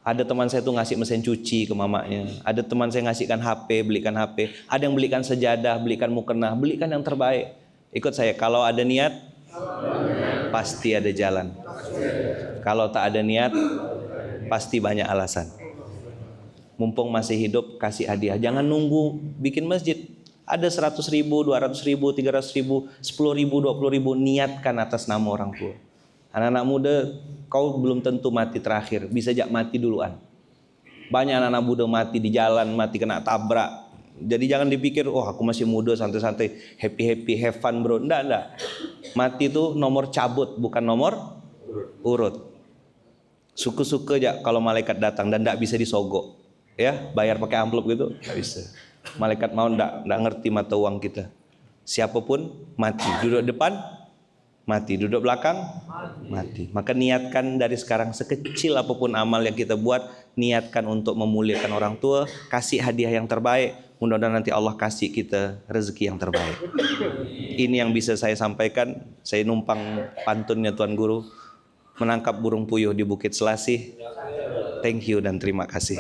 Ada teman saya tuh ngasih mesin cuci ke mamanya. Ada teman saya ngasihkan HP, belikan HP. Ada yang belikan sejadah, belikan mukena, belikan yang terbaik. Ikut saya, kalau ada niat, pasti ada jalan. Kalau tak ada niat, pasti banyak alasan. Mumpung masih hidup, kasih hadiah. Jangan nunggu bikin masjid. Ada 100.000, 200.000, 300.000, 10.000, 20.000, niatkan atas nama orang tua. Anak-anak muda, kau belum tentu mati terakhir, bisa jak mati duluan. Banyak anak-anak muda mati di jalan, mati kena tabrak. Jadi jangan dipikir, oh aku masih muda, santai-santai, happy-happy, have fun bro. Enggak. Mati itu nomor cabut, bukan nomor urut. Suka-suka aja kalau malaikat datang dan enggak bisa disogok. Ya, bayar pakai amplop gitu, enggak bisa. Malaikat mau enggak ngerti mata uang kita. Siapapun mati, duduk depan mati, duduk belakang mati. Maka niatkan dari sekarang, sekecil apapun amal yang kita buat, niatkan untuk memuliakan orang tua, kasih hadiah yang terbaik. Mudah-mudahan nanti Allah kasih kita rezeki yang terbaik. Ini yang bisa saya sampaikan. Saya numpang pantunnya Tuan Guru, menangkap burung puyuh di Bukit Selasih. Thank you dan terima kasih.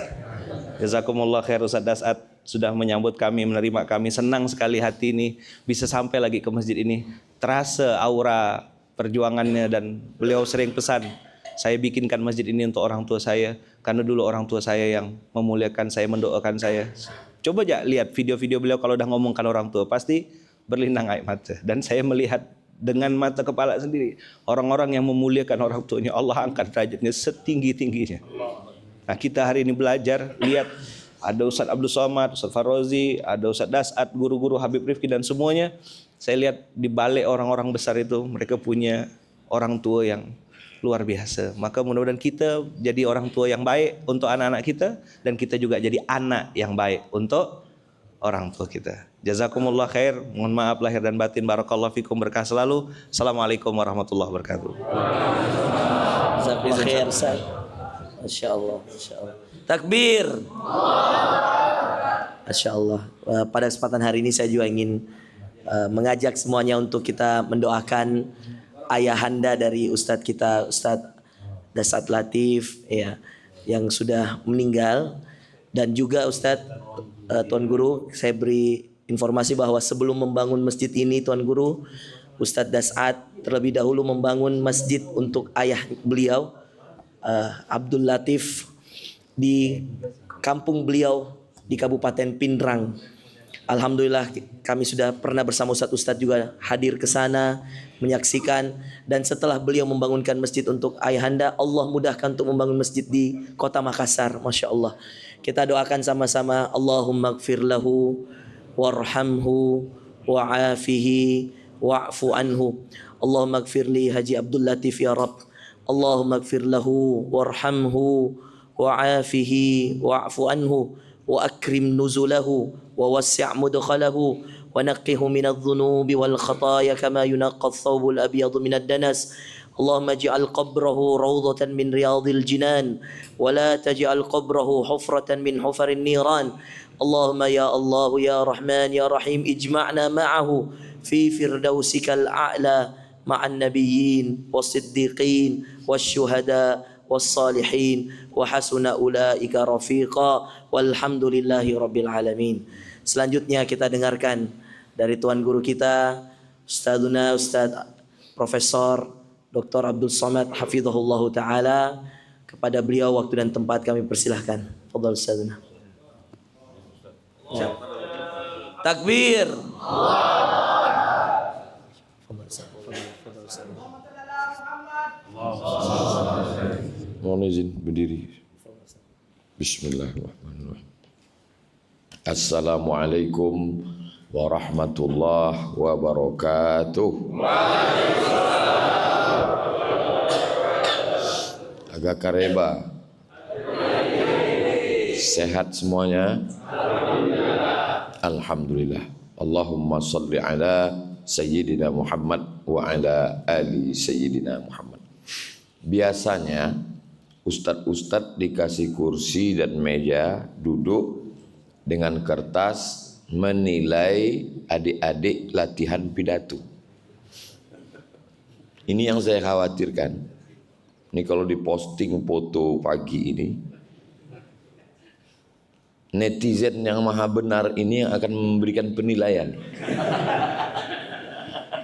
Jazakumullah khair Ustaz Dasat sudah menyambut kami, menerima kami. Senang sekali hati ini bisa sampai lagi ke masjid ini. Terasa aura perjuangannya, dan beliau sering pesan, saya bikinkan masjid ini untuk orang tua saya, karena dulu orang tua saya yang memuliakan saya, mendoakan saya. Coba aja lihat video-video beliau kalau udah ngomongkan orang tua, pasti berlinang air mata. Dan saya melihat dengan mata kepala sendiri, orang-orang yang memuliakan orang tuanya, Allah angkat derajatnya setinggi-tingginya. Nah, kita hari ini belajar, lihat ada Ustaz Abdul Somad, Ustaz Farozi, ada Ustaz Dasat, guru-guru Habib Rifki dan semuanya. Saya lihat di balik orang-orang besar itu, mereka punya orang tua yang luar biasa. Maka mudah-mudahan kita jadi orang tua yang baik untuk anak-anak kita, dan kita juga jadi anak yang baik untuk orang tua kita. Jazakumullah khair. Mohon maaf lahir dan batin. Barakallahu fikum, berkah selalu. Assalamualaikum warahmatullahi wabarakatuh. Jazakumullah khair Ustaz. Masya Allah, Masya Allah. Takbir. Masya Allah. Pada kesempatan hari ini saya juga ingin mengajak semuanya untuk kita mendoakan ayahanda dari Ustadz kita, Ustadz Dasat Latif, ya. yang sudah meninggal. Dan juga Ustadz, Tuan Guru, saya beri informasi bahwa sebelum membangun masjid ini Tuan Guru, Ustadz Das'ad terlebih dahulu membangun masjid untuk ayah beliau, Abdul Latif, di kampung beliau di Kabupaten Pindrang. Alhamdulillah kami sudah pernah bersama Ustadz juga hadir ke sana menyaksikan, dan setelah beliau membangunkan masjid untuk ayahanda, Allah mudahkan untuk membangun masjid di kota Makassar. Masya Allah. Kita doakan sama-sama, Allahumma gfir lahu warhamhu wa'afihi wa'fu anhu. Allahumma gfir li Haji Abdul Latif ya Rabb. Allahumma gfir lahu warhamhu wa'afihi wa'fu anhu wa akrim nuzulahu wa wassi' mudkhalahu wa naqqihu minadh dhunubi wal khataaya kama yunaqqa ath-thawbul abyadu minad danas. Allahumma ij'al qabrahu rawdatan min riyadil jinan wa la taj'al qabrahu hufratan min hufarin niran. Allahumma ya Allah ya Rahman ya Rahim ijma'na ma'ahu fi firdausikal a'la ma'an nabiyyin was-siddiqin wasyuhada was-salihin wa hasuna ulaika rafiqa walhamdulillahi rabbil alamin. Selanjutnya kita dengarkan dari Tuan Guru kita Ustadzuna Ustadz Profesor Dr. Abdul Somad hafizahullah ta'ala. Kepada beliau waktu dan tempat kami persilahkan. Fadhal Ustadzuna. Takbir. Mohon izin berdiri. Bismillahirrahmanirrahim. Assalamualaikum warahmatullahi wabarakatuh. Agak kareba. Sehat semuanya? Alhamdulillah. Allahumma salli ala Sayyidina Muhammad wa ala ali Sayyidina Muhammad. Biasanya ustadz-ustadz dikasih kursi dan meja duduk dengan kertas menilai adik-adik latihan pidato. Ini yang saya khawatirkan. Ini kalau diposting foto pagi ini, netizen yang maha benar ini yang akan memberikan penilaian.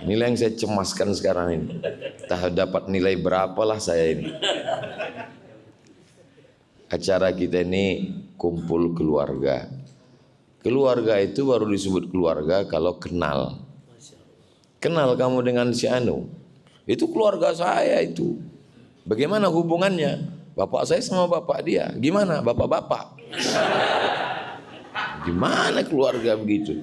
Inilah yang saya cemaskan sekarang ini. Entah dapat nilai berapalah saya ini. Acara kita ini kumpul keluarga. Keluarga itu baru disebut keluarga kalau kenal. Kenal kamu dengan si Anu. Itu keluarga saya itu. Bagaimana hubungannya? Bapak saya sama bapak dia. Gimana bapak-bapak? Gimana keluarga begitu?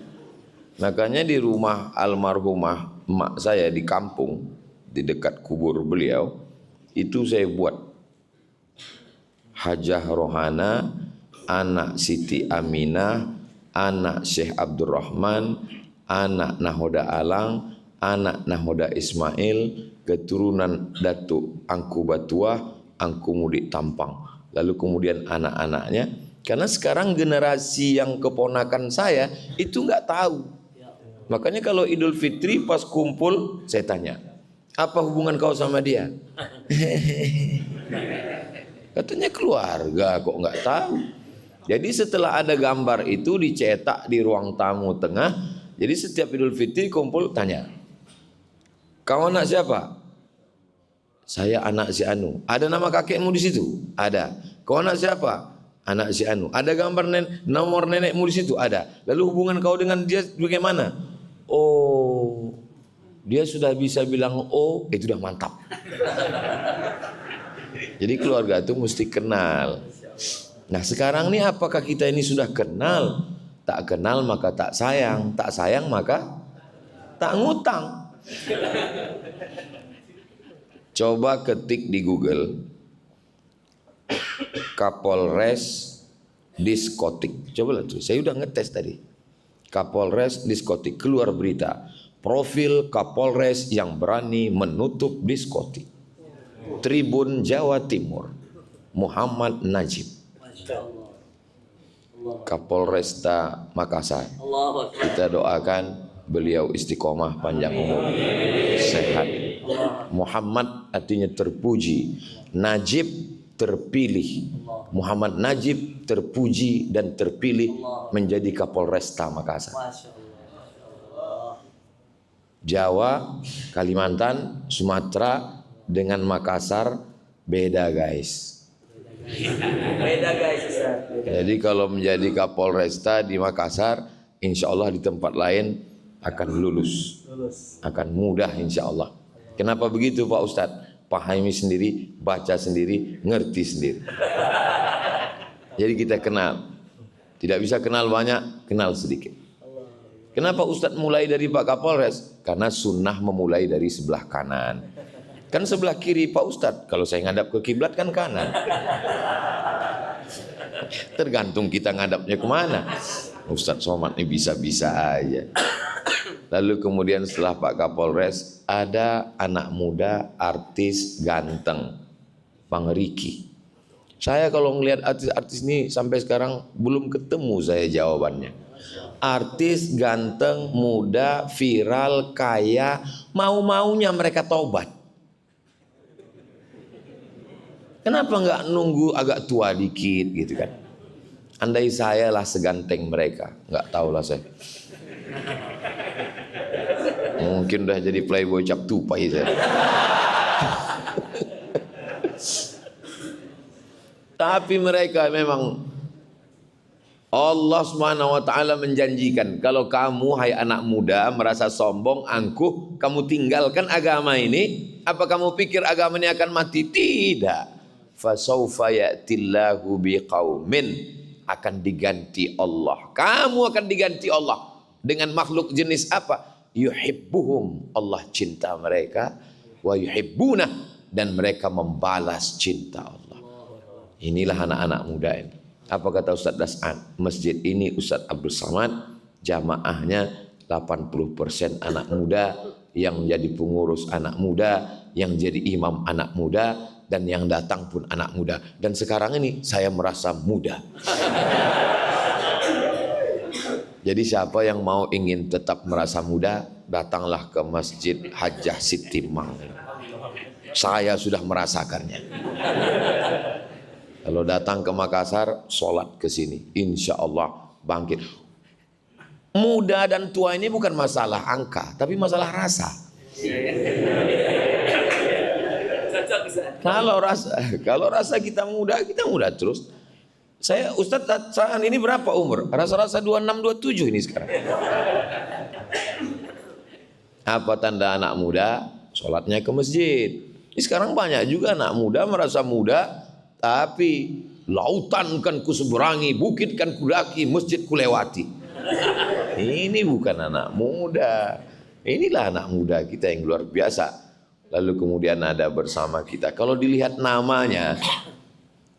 Makanya di rumah almarhumah emak saya di kampung, di dekat kubur beliau, itu saya buat Hajah Rohana, anak Siti Aminah, anak Syekh Abdurrahman, anak Nahoda Alang, anak Nahoda Ismail, keturunan Datuk Angku Batuah, Angku Mudik Tampang. Lalu kemudian anak-anaknya, karena sekarang generasi yang keponakan saya itu nggak tahu. Makanya kalau Idul Fitri pas kumpul saya tanya, apa hubungan kau sama dia? Katanya keluarga, kok nggak tahu. Jadi setelah ada gambar itu dicetak di ruang tamu tengah. Jadi setiap Idul Fitri kumpul tanya, kau anak siapa? Saya anak si Anu. Ada nama kakekmu di situ? Ada. Kau anak siapa? Anak si Anu. Ada gambar nomor nenekmu di situ? Ada. Lalu hubungan kau dengan dia bagaimana? Oh, dia sudah bisa bilang oh, itu sudah mantap. Jadi keluarga itu mesti kenal. Nah sekarang ini apakah kita ini sudah kenal? Tak kenal maka tak sayang, tak sayang maka tak ngutang. Coba ketik di Google Kapolres diskotik. Coba tuh, saya udah ngetes tadi. Kapolres diskotik, keluar berita. Profil Kapolres yang berani menutup diskotik. Tribun Jawa Timur, Muhammad Najib. Kapolresta Makassar. Kita doakan beliau istiqomah, panjang umur, sehat. Muhammad artinya terpuji, Najib terpilih. Muhammad Najib terpuji dan terpilih menjadi Kapolresta Makassar. Jawa, Kalimantan, Sumatera dengan Makassar beda guys. Beda guys, Ustaz. Jadi kalau menjadi Kapolresta di Makassar, insya Allah di tempat lain akan lulus, akan mudah insya Allah. Kenapa begitu Pak Ustadz? Pahami sendiri, baca sendiri, ngerti sendiri. Jadi kita kenal. Tidak bisa kenal banyak, kenal sedikit. Kenapa Ustadz mulai dari Pak Kapolres? Karena sunnah memulai dari sebelah kanan. Kan sebelah kiri Pak Ustadz. Kalau saya ngadap ke kiblat kan kanan. Tergantung kita ngadapnya kemana. Ustadz Somad ini bisa-bisa aja. Lalu kemudian setelah Pak Kapolres ada anak muda artis ganteng, Bang Riki. Saya kalau ngelihat artis-artis ini sampai sekarang belum ketemu saya jawabannya. Artis ganteng, muda, viral, kaya, mau-maunya mereka taubat. Kenapa nggak nunggu agak tua dikit gitu kan? Andai saya lah seganteng mereka, nggak tahu lah saya. Mungkin udah jadi playboy cap tupai saya. Tapi mereka memang Allah Subhanahu wa taala menjanjikan kalau kamu hai anak muda merasa sombong, angkuh, kamu tinggalkan agama ini, apa kamu pikir agama ini akan mati? Tidak. Fasaufa ya'tillahu biqaumin, akan diganti Allah. Kamu akan diganti Allah dengan makhluk jenis apa? Yuhibbuhum, Allah cinta mereka, wa yuhibbuna, dan mereka membalas cinta Allah. Inilah anak-anak muda ini. Apa kata Ustaz Das'an? Masjid ini Ustaz Abdul Samad, jamaahnya 80% anak muda, yang menjadi pengurus anak muda, yang jadi imam anak muda, dan yang datang pun anak muda. Dan sekarang ini saya merasa muda. Jadi siapa yang mau ingin tetap merasa muda, datanglah ke Masjid Hajjah Sitimang. Saya sudah merasakannya. Kalau datang ke Makassar, sholat ke sini, insya Allah bangkit. Muda dan tua ini bukan masalah angka, tapi masalah rasa. Kalau rasa kita muda terus. Saya Ustadz Saan ini berapa umur? Rasa-rasa 26, 27 ini sekarang. Apa tanda anak muda? Sholatnya ke masjid. Ini sekarang banyak juga anak muda merasa muda, tapi lautan kan kuseberangi, bukit kan kudaki, masjid kulewati. Ini bukan anak muda. Inilah anak muda kita yang luar biasa. Lalu kemudian ada bersama kita. Kalau dilihat namanya,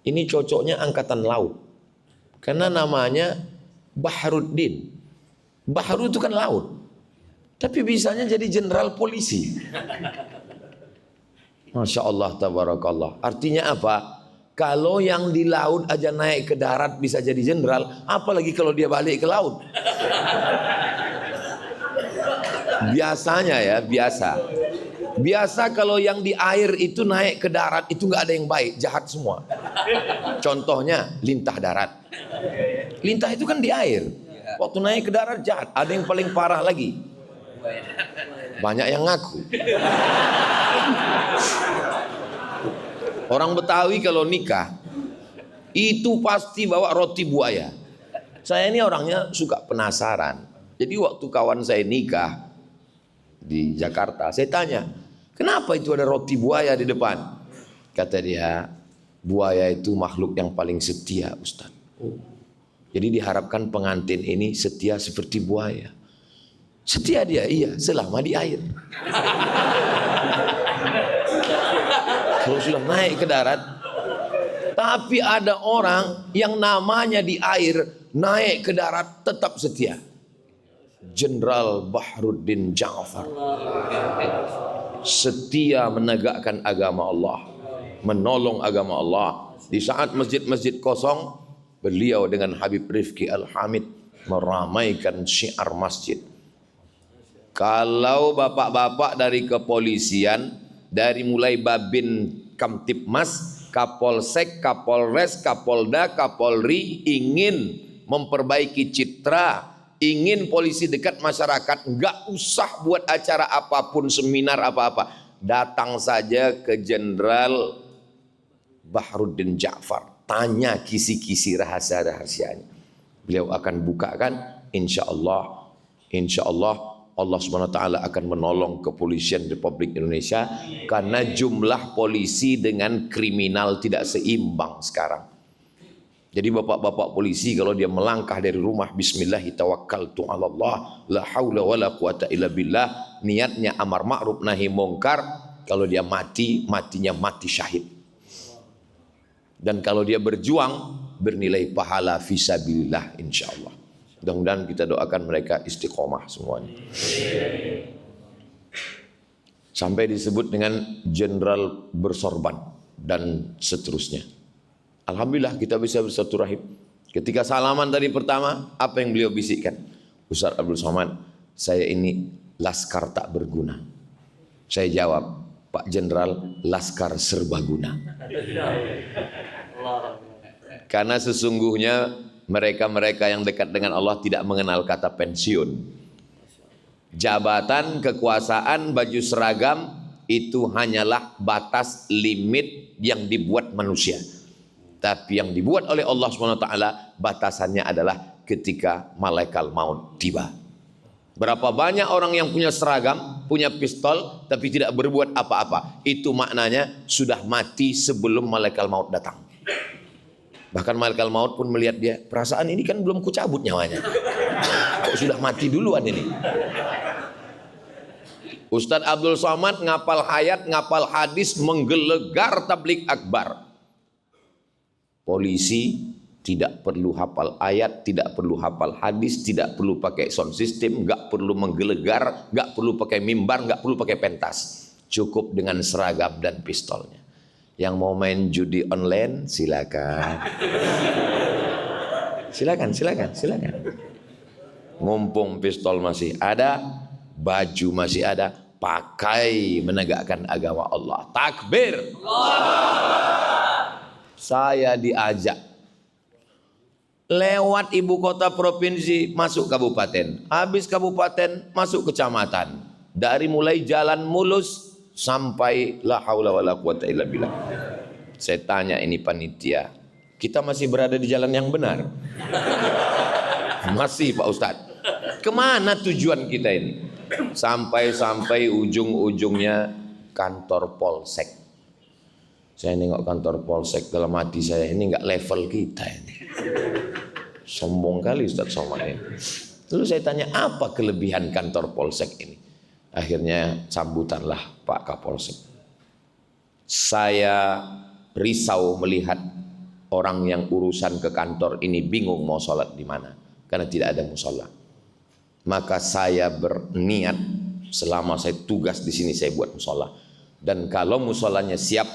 ini cocoknya angkatan laut. Karena namanya Baharuddin. Bahru itu kan laut. Tapi bisanya jadi jenderal polisi. Masya Allah, tabarakallah. Artinya apa? Kalau yang di laut aja naik ke darat bisa jadi jenderal, apalagi kalau dia balik ke laut. Biasanya ya, biasa kalau yang di air itu naik ke darat itu nggak ada yang baik, jahat semua. Contohnya lintah darat. Lintah itu kan di air. Waktu naik ke darat jahat. Ada yang paling parah lagi. Banyak yang ngaku. Orang Betawi kalau nikah itu pasti bawa roti buaya. Saya ini orangnya suka penasaran. Jadi waktu kawan saya nikah di Jakarta, saya tanya, kenapa itu ada roti buaya di depan? Kata dia, buaya itu makhluk yang paling setia, Ustaz. Jadi diharapkan pengantin ini setia seperti buaya. Setia dia, iya, selama di air. Kalau sudah naik ke darat. Tapi ada orang yang namanya di air, naik ke darat tetap setia. Jenderal Baharuddin Ja'far. Setia menegakkan agama Allah, menolong agama Allah. Di saat masjid-masjid kosong, beliau dengan Habib Rifki Al-Hamid meramaikan syiar masjid. Kalau bapak-bapak dari kepolisian, dari mulai Babin Kamtipmas, Kapolsek, Kapolres, Kapolda, Kapolri ingin memperbaiki citra, ingin polisi dekat masyarakat, nggak usah buat acara apapun, seminar apa-apa. Datang saja ke Jenderal Bahruddin Ja'far, tanya kisi-kisi rahasia-rahasianya. Beliau akan bukakan, insya Allah Allah Subhanahu wa taala akan menolong kepolisian Republik Indonesia, karena jumlah polisi dengan kriminal tidak seimbang sekarang. Jadi bapak-bapak polisi kalau dia melangkah dari rumah, bismillahi tawakkaltu 'alallah la haula wala quwata illa billah, niatnya amar ma'ruf nahi mungkar, kalau dia mati, matinya mati syahid. Dan kalau dia berjuang, bernilai pahala fisabilillah insyaallah. Mudah-mudahan kita doakan mereka istiqomah semuanya. Sampai disebut dengan jenderal bersorban dan seterusnya. Alhamdulillah kita bisa bersilaturahim. Ketika salaman tadi pertama, apa yang beliau bisikkan? Ustaz Abdul Somad, saya ini laskar tak berguna. Saya jawab, Pak Jenderal, laskar serbaguna. Karena sesungguhnya mereka-mereka yang dekat dengan Allah tidak mengenal kata pensiun. Jabatan, kekuasaan, baju seragam itu hanyalah batas limit yang dibuat manusia. Tapi yang dibuat oleh Allah SWT batasannya adalah ketika malaikat maut tiba. Berapa banyak orang yang punya seragam, punya pistol, tapi tidak berbuat apa-apa. Itu maknanya sudah mati sebelum malaikat maut datang. Bahkan malaikat maut pun melihat dia, perasaan ini kan belum kucabut nyawanya. Kok sudah mati duluan ini? Ustadz Abdul Somad ngapal hayat, ngapal hadis, menggelegar tablik akbar. Polisi tidak perlu hafal ayat, tidak perlu hafal hadis, tidak perlu pakai sound system, nggak perlu menggelegar, nggak perlu pakai mimbar, nggak perlu pakai pentas. Cukup dengan seragam dan pistolnya. Yang mau main judi online silakan. Silakan. Mumpung pistol masih ada, baju masih ada, pakai menegakkan agama Allah. Takbir. Saya diajak lewat ibu kota provinsi masuk kabupaten, habis kabupaten masuk kecamatan, dari mulai jalan mulus sampai la haula wala quwata illa billah. Saya tanya ini panitia, kita masih berada di jalan yang benar? Masih Pak Ustadz. Kemana tujuan kita ini? Sampai ujung-ujungnya kantor polsek. Saya nengok kantor polsek, dalam hati saya ini nggak level kita ini. Sombong kali Ustadz Somad ini. Lalu saya tanya, apa kelebihan kantor polsek ini? Akhirnya sambutanlah Pak Kapolsek. Saya risau melihat orang yang urusan ke kantor ini bingung mau sholat di mana, karena tidak ada musola. Maka saya berniat selama saya tugas di sini saya buat musola. Dan kalau musolanya siap,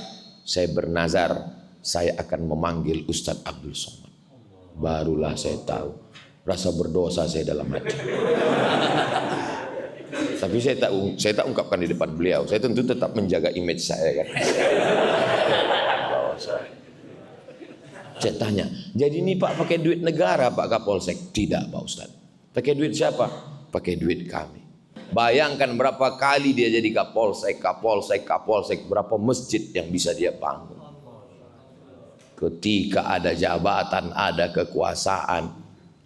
saya bernazar saya akan memanggil Ustadz Abdul Somad. Barulah saya tahu rasa berdosa saya dalam hati. Tapi saya tak ungkapkan di depan beliau. Saya tentu tetap menjaga image saya kan. Saya tanya, jadi ini Pak pakai duit negara Pak Kapolsek? Tidak Pak Ustadz. Pakai duit siapa? Pakai duit kami. Bayangkan berapa kali dia jadi Kapolsek, berapa masjid yang bisa dia bangun. Ketika ada jabatan, ada kekuasaan,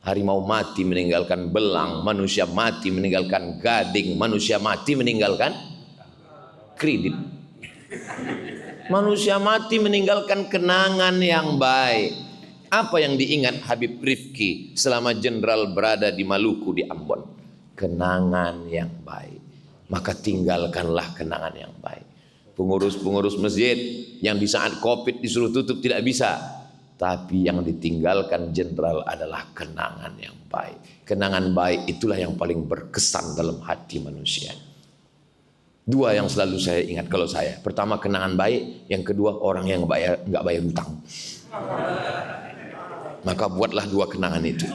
harimau mati meninggalkan belang, manusia mati meninggalkan gading, manusia mati meninggalkan kredit. Manusia mati meninggalkan kenangan yang baik. Apa yang diingat Habib Rifki selama jenderal berada di Maluku, di Ambon? Kenangan yang baik. Maka tinggalkanlah kenangan yang baik. Pengurus-pengurus masjid yang di saat Covid disuruh tutup tidak bisa, tapi yang ditinggalkan jenderal adalah kenangan yang baik. Kenangan baik itulah yang paling berkesan dalam hati manusia. Dua yang selalu saya ingat kalau saya. Pertama kenangan baik, yang kedua orang yang nggak bayar hutang. Maka buatlah dua kenangan itu.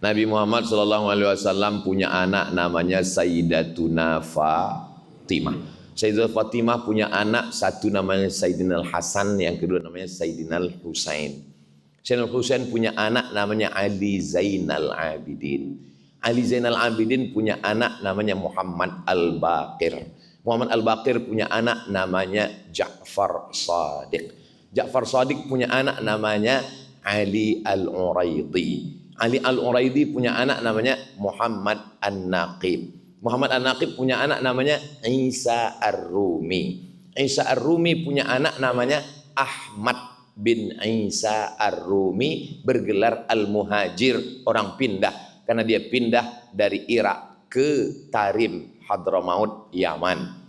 Nabi Muhammad SAW punya anak namanya Sayyidatuna Fatimah. Sayyidah Fatimah punya anak, satu namanya Sayyidina Hasan, yang kedua namanya Sayyidina Husain. Sayyidina Husain punya anak namanya Ali Zainal Abidin. Ali Zainal Abidin punya anak namanya Muhammad Al-Baqir. Muhammad Al-Baqir punya anak namanya Ja'far Shadiq. Ja'far Shadiq punya anak namanya Ali Al-Uraidi. Ali Al-Uraidi punya anak namanya Muhammad An-Naqib. Muhammad An-Naqib punya anak namanya Isa Ar-Rumi. Isa Ar-Rumi punya anak namanya Ahmad bin Isa Ar-Rumi, bergelar Al-Muhajir, orang pindah, karena dia pindah dari Irak ke Tarim, Hadramaut, Yaman.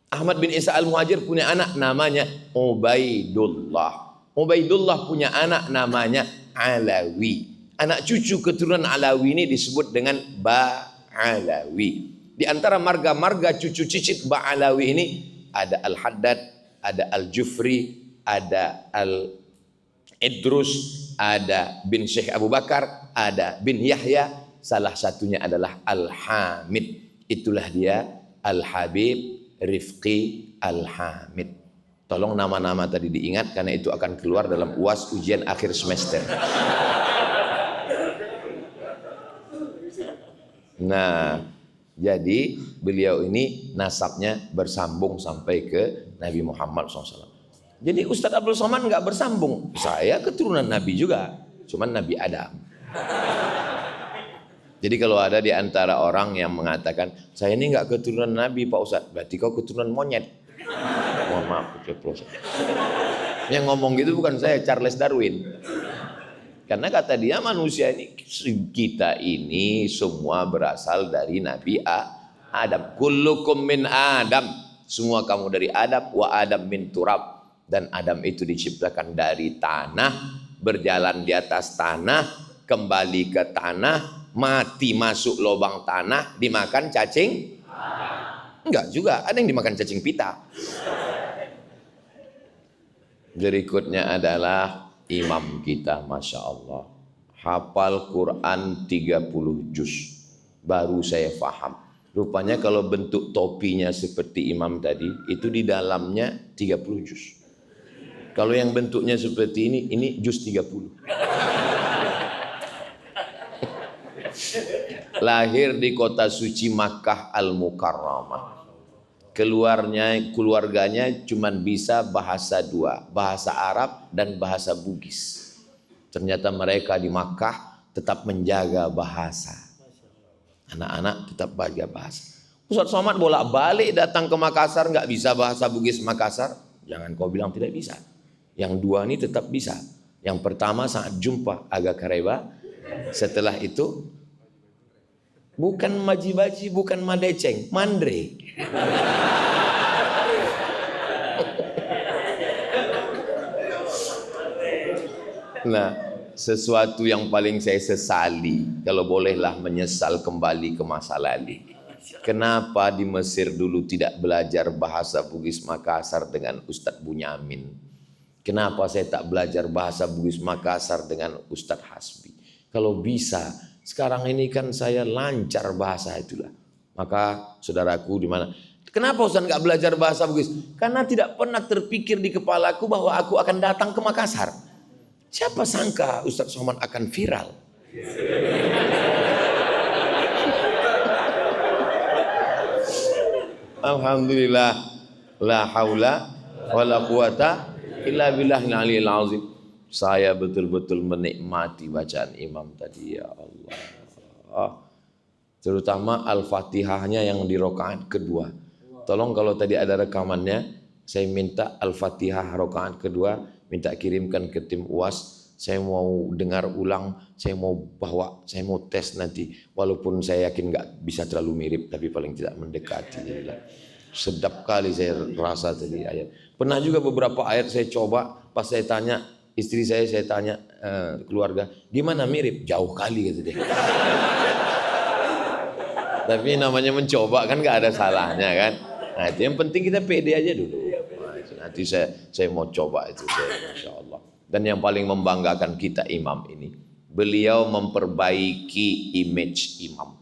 Ahmad bin Isa Al-Muhajir punya anak namanya Ubaidullah. Ubaidullah punya anak namanya Alawi. Anak cucu keturunan Alawi ini disebut dengan Ba'alawi. Di antara marga-marga cucu cicit Ba'alawi ini ada Al-Haddad, ada Al-Jufri, ada Al-Idrus, ada bin Syekh Abu Bakar, ada bin Yahya, salah satunya adalah Al-Hamid. Itulah dia Al-Habib Rifqi Al-Hamid. Tolong nama-nama tadi diingat karena itu akan keluar dalam UAS ujian akhir semester. Nah, jadi beliau ini nasabnya bersambung sampai ke Nabi Muhammad SAW. Jadi Ustadz Abdul Somad nggak bersambung. Saya keturunan Nabi juga, cuman Nabi Adam. Jadi kalau ada di antara orang yang mengatakan, saya ini nggak keturunan Nabi Pak Ustadz, berarti kau keturunan monyet. Mohon maaf, yang ngomong gitu bukan saya, Charles Darwin. Karena kata dia manusia ini, kita ini semua berasal dari Nabi Adam. Kullukum min Adam, semua kamu dari Adam, wa Adam min turab. Dan Adam itu diciptakan dari tanah, berjalan di atas tanah, kembali ke tanah, mati masuk lubang tanah, dimakan cacing. Enggak juga, ada yang dimakan cacing pita. Berikutnya adalah imam kita, Masya Allah, hafal Quran 30 juz. Baru saya paham, rupanya kalau bentuk topinya seperti imam tadi, itu di dalamnya 30 juz. Kalau yang bentuknya seperti ini juz 30. Lahir di kota suci Makkah Al-Mukarramah. Keluarganya cuman bisa bahasa dua, bahasa Arab dan bahasa Bugis. Ternyata mereka di Makkah tetap menjaga bahasa. Anak-anak tetap baca bahasa. Ustadz Somad bolak-balik datang ke Makassar nggak bisa bahasa Bugis Makassar. Jangan kau bilang tidak bisa. Yang dua ini tetap bisa. Yang pertama saat jumpa agak kareba. Setelah itu bukan maji-baji, bukan madeceng, mandre. Nah, sesuatu yang paling saya sesali, kalau bolehlah menyesal kembali ke masa lalu. Kenapa di Mesir dulu tidak belajar bahasa Bugis Makassar dengan Ustadz Bunyamin? Kenapa saya tak belajar bahasa Bugis Makassar dengan Ustadz Hasbi? Kalau bisa, sekarang ini kan saya lancar bahasa itulah. Maka saudaraku di mana? Kenapa Ustaz nggak belajar bahasa Bugis? Karena tidak pernah terpikir di kepalaku bahwa aku akan datang ke Makassar. Siapa sangka Ustaz Somad akan viral? Alhamdulillah, la haula wala quwata illa billahil aliyil azim. Saya betul-betul menikmati bacaan imam tadi, ya Allah. Terutama Al-Fatihahnya yang di rakaat kedua. Tolong kalau tadi ada rekamannya, saya minta Al-Fatihah rakaat kedua, minta kirimkan ke tim UAS. Saya mau dengar ulang, saya mau bawa, saya mau tes nanti. Walaupun saya yakin nggak bisa terlalu mirip, tapi paling tidak mendekati. Sedap kali saya rasa tadi ayat. Pernah juga beberapa ayat saya coba, pas saya tanya istri saya tanya keluarga, gimana mirip? Jauh kali gitu deh. Tapi namanya mencoba kan nggak ada salahnya kan. Nah itu yang penting kita pede aja dulu. Nah, itu nanti saya mau coba itu, Masya Allah. Dan yang paling membanggakan kita imam ini, beliau memperbaiki image imam.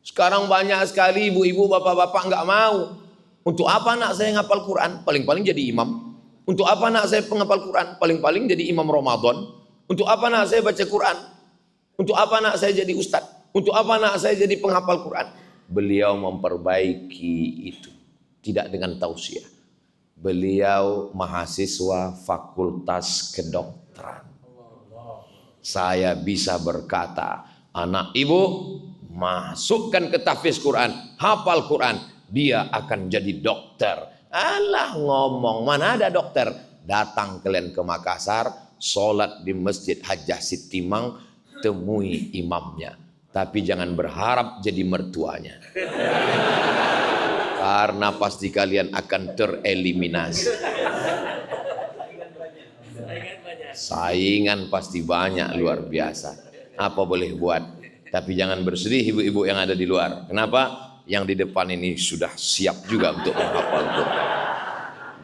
Sekarang banyak sekali ibu-ibu, bapak-bapak nggak mau. Untuk apa anak saya ngapal Quran? Paling-paling jadi imam. Untuk apa anak saya penghafal Quran? Paling-paling jadi imam Ramadan. Untuk apa anak saya baca Quran? Untuk apa anak saya jadi ustadz? Untuk apa anak saya jadi penghafal Quran? Beliau memperbaiki itu. Tidak dengan tausiah. Beliau mahasiswa fakultas kedokteran. Saya bisa berkata, anak ibu masukkan ke tahfiz Quran, hafal Quran, dia akan jadi dokter. Alah ngomong, mana ada dokter? Datang kalian ke Makassar, sholat di Masjid Hajjah Sitimang, temui imamnya. Tapi jangan berharap jadi mertuanya. Karena pasti kalian akan tereliminasi. Saingan pasti banyak, luar biasa. Apa boleh buat? Tapi jangan bersedih ibu-ibu yang ada di luar. Kenapa? Yang di depan ini sudah siap juga untuk menghafal Quran.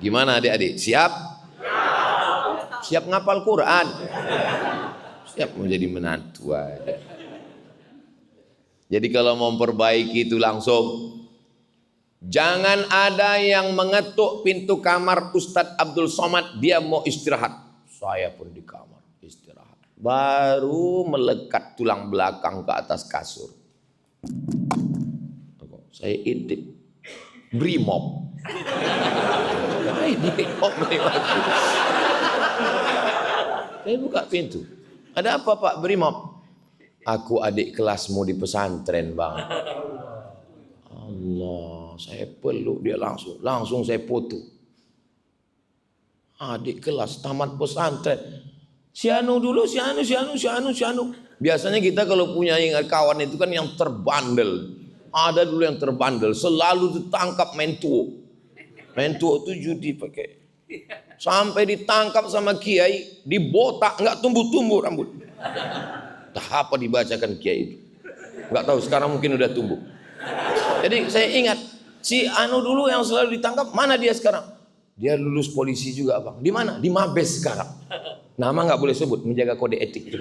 Gimana adik-adik? Siap? Siap ngapal Quran? Siap menjadi menantu aja. Jadi kalau mau memperbaiki itu langsung. Jangan ada yang mengetuk pintu kamar Ustadz Abdul Somad, dia mau istirahat. Saya pun di kamar istirahat. Baru melekat tulang belakang ke atas kasur. Saya intip Brimob. Saya buka pintu. Ada apa Pak Brimob? Aku adik kelasmu di pesantren bang. Allah, saya peluk dia langsung saya foto. Adik kelas tamat pesantren. Si Anu dulu, si Anu. Biasanya kita kalau punya kawan itu kan yang terbandel. Ada dulu yang terbandel, selalu ditangkap mentuo. Mentuo itu judi pakai. Sampai ditangkap sama kiai, dibotak, nggak tumbuh-tumbuh rambut. Entah apa dibacakan kiai itu. Nggak tahu, sekarang mungkin udah tumbuh. Jadi saya ingat, si Anu dulu yang selalu ditangkap, mana dia sekarang? Dia lulus polisi juga bang. Di mana? Di Mabes sekarang. Nama nggak boleh sebut, menjaga kode etik.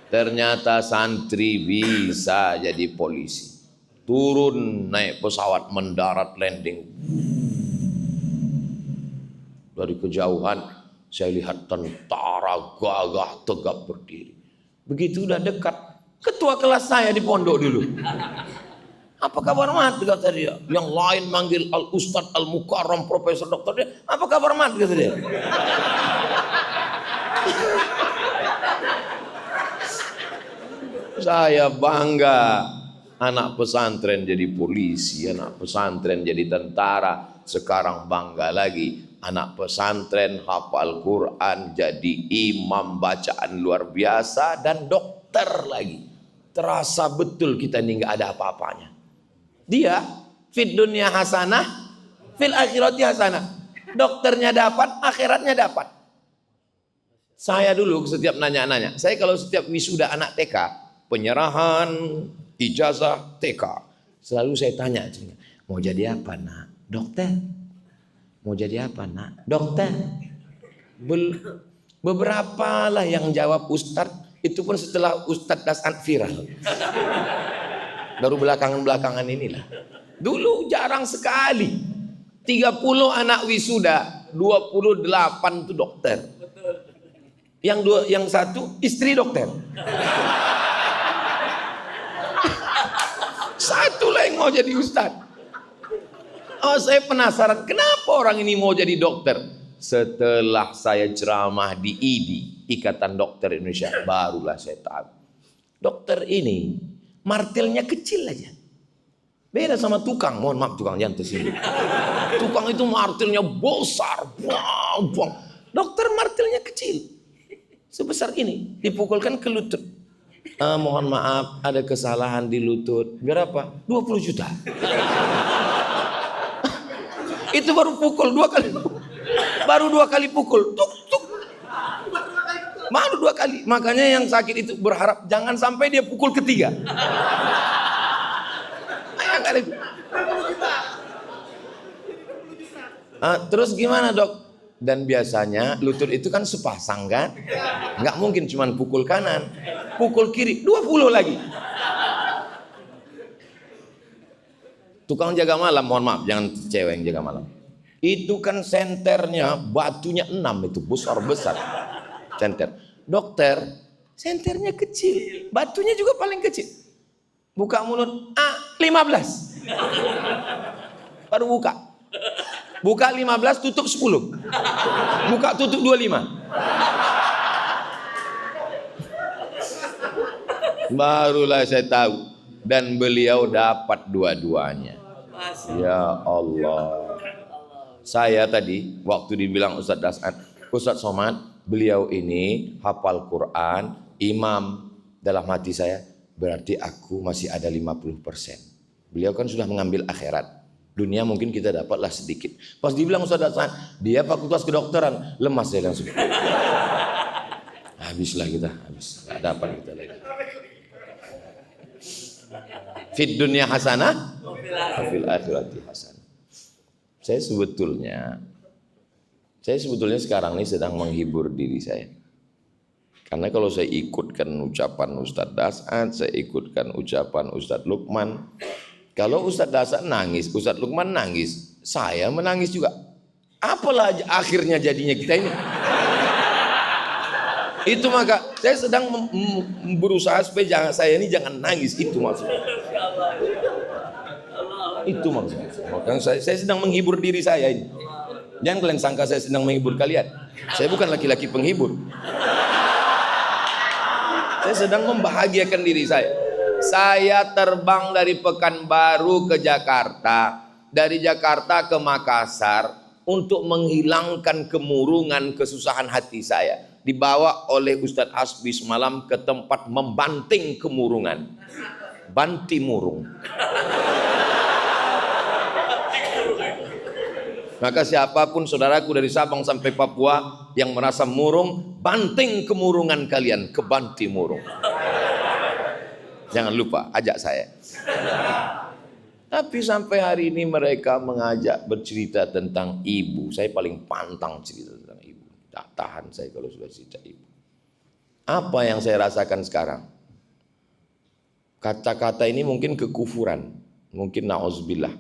Ternyata santri bisa jadi polisi. Turun naik pesawat, mendarat landing. Dari kejauhan saya lihat tentara gagah tegap berdiri. Begitu udah dekat, ketua kelas saya di pondok dulu. Apa kabar mat kata dia. Yang lain manggil al ustadz al mukarram profesor dokter dia. Apa kabar mat kata dia. Saya bangga anak pesantren jadi polisi, anak pesantren jadi tentara. Sekarang bangga lagi anak pesantren hafal Quran, jadi imam bacaan luar biasa dan dokter lagi. Terasa betul kita ini nggak ada apa-apanya. Dia fid dunya hasanah, fil akhirati hasanah. Dokternya dapat, akhiratnya dapat. Saya dulu setiap nanya-nanya, saya kalau setiap wisuda anak TK, penyerahan ijazah TK, selalu saya tanya, mau jadi apa nak? Dokter. Mau jadi apa nak? Dokter. Beberapa lah yang jawab Ustadz, itu pun setelah Ustadz Dasan viral. Baru belakangan inilah. Dulu jarang sekali. 30 anak wisuda, 28 itu dokter. Yang satu istri dokter. Satu lah yang mau jadi ustadz. Oh, saya penasaran kenapa orang ini mau jadi dokter. Setelah saya ceramah di IDI, Ikatan Dokter Indonesia, barulah saya tahu. Dokter ini martilnya kecil aja. Beda sama tukang, mohon maaf tukang jangan tersinggung. Tukang itu martilnya besar, buang. Dokter martilnya kecil. Sebesar ini, dipukulkan ke lutut. Mohon maaf, ada kesalahan di lutut. Berapa? 20 juta. Itu baru pukul 2 kali. Baru 2 kali pukul. Tuk. Baru 2 kali. Makanya yang sakit itu berharap jangan sampai dia pukul ketiga. Terus gimana dok? Dan biasanya lutut itu kan sepasang kan? Nggak mungkin cuma pukul kanan. Pukul kiri 20 lagi. Tukang jaga malam, mohon maaf, jangan cewek yang jaga malam. Itu kan senternya batunya 6 itu, besar-besar. Senter. Dokter, senternya kecil, batunya juga paling kecil. Buka mulut, 15. Baru buka. Buka 15, tutup 10. Buka tutup 25. Barulah saya tahu. Dan beliau dapat dua-duanya. Ya Allah. Saya tadi waktu dibilang Ustadz Das'ad, Ustadz Somad, beliau ini hafal Quran, imam. Dalam hati saya, berarti aku masih ada 50%. Beliau kan sudah mengambil akhirat. Dunia mungkin kita dapatlah sedikit. Pas dibilang Ustadz Das'ad, dia fakultas kedokteran, lemas saya langsung. Habislah kita, habis. Gak dapat kita lagi. Fid dunya hasanah, fil akhirati hasanah. Saya sebetulnya sekarang ini sedang menghibur diri saya. Karena kalau saya ikutkan ucapan Ustadz Das'ad, saya ikutkan ucapan Ustadz Lukman. Kalau Ustadz Das'ad nangis, Ustadz Lukman nangis, saya menangis juga. Apalah akhirnya jadinya kita ini? Itu maka saya sedang berusaha supaya saya ini jangan nangis, itu maksudnya. Itu maksudnya. Makanya saya sedang menghibur diri saya ini. Jangan kalian sangka saya sedang menghibur kalian. Saya bukan laki-laki penghibur. Saya sedang membahagiakan diri saya. Saya terbang dari Pekanbaru ke Jakarta, dari Jakarta ke Makassar untuk menghilangkan kemurungan, kesusahan hati saya. Dibawa oleh Ustadz Hasbi semalam ke tempat membanting kemurungan. Banti murung. Maka siapapun saudaraku dari Sabang sampai Papua yang merasa murung, banting kemurungan kalian ke Banti murung. Jangan lupa ajak saya. Tapi sampai hari ini mereka mengajak bercerita tentang ibu. Saya paling pantang cerita tentang ibu. Tak tahan saya kalau sudah cerita ibu. Apa yang saya rasakan sekarang? Kata-kata ini mungkin kekufuran. Mungkin na'udzubillah.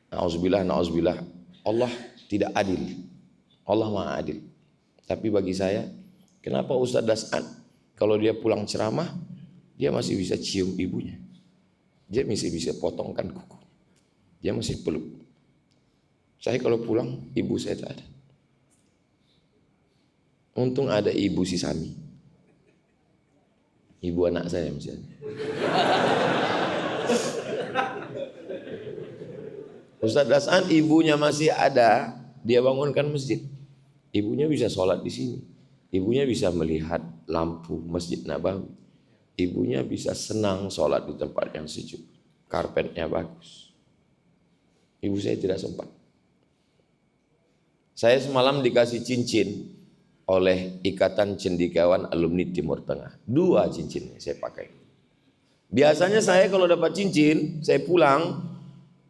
Na'udzubillah. Allah tidak adil. Allah maha adil. Tapi bagi saya, kenapa Ustadz Das'ad kalau dia pulang ceramah, dia masih bisa cium ibunya. Dia masih bisa potongkan kuku. Dia masih peluk. Saya kalau pulang, ibu saya tak ada. Untung ada ibu si Sami. Ibu anak saya misalnya. Ustadz Das'ad ibunya masih ada, dia bangunkan masjid. Ibunya bisa sholat di sini. Ibunya bisa melihat lampu Masjid Nabawi. Ibunya bisa senang sholat di tempat yang sejuk. Karpetnya bagus. Ibu saya tidak sempat. Saya semalam dikasih cincin oleh Ikatan Cendekiawan Alumni Timur Tengah. 2 cincin saya pakai. Biasanya saya kalau dapat cincin, saya pulang,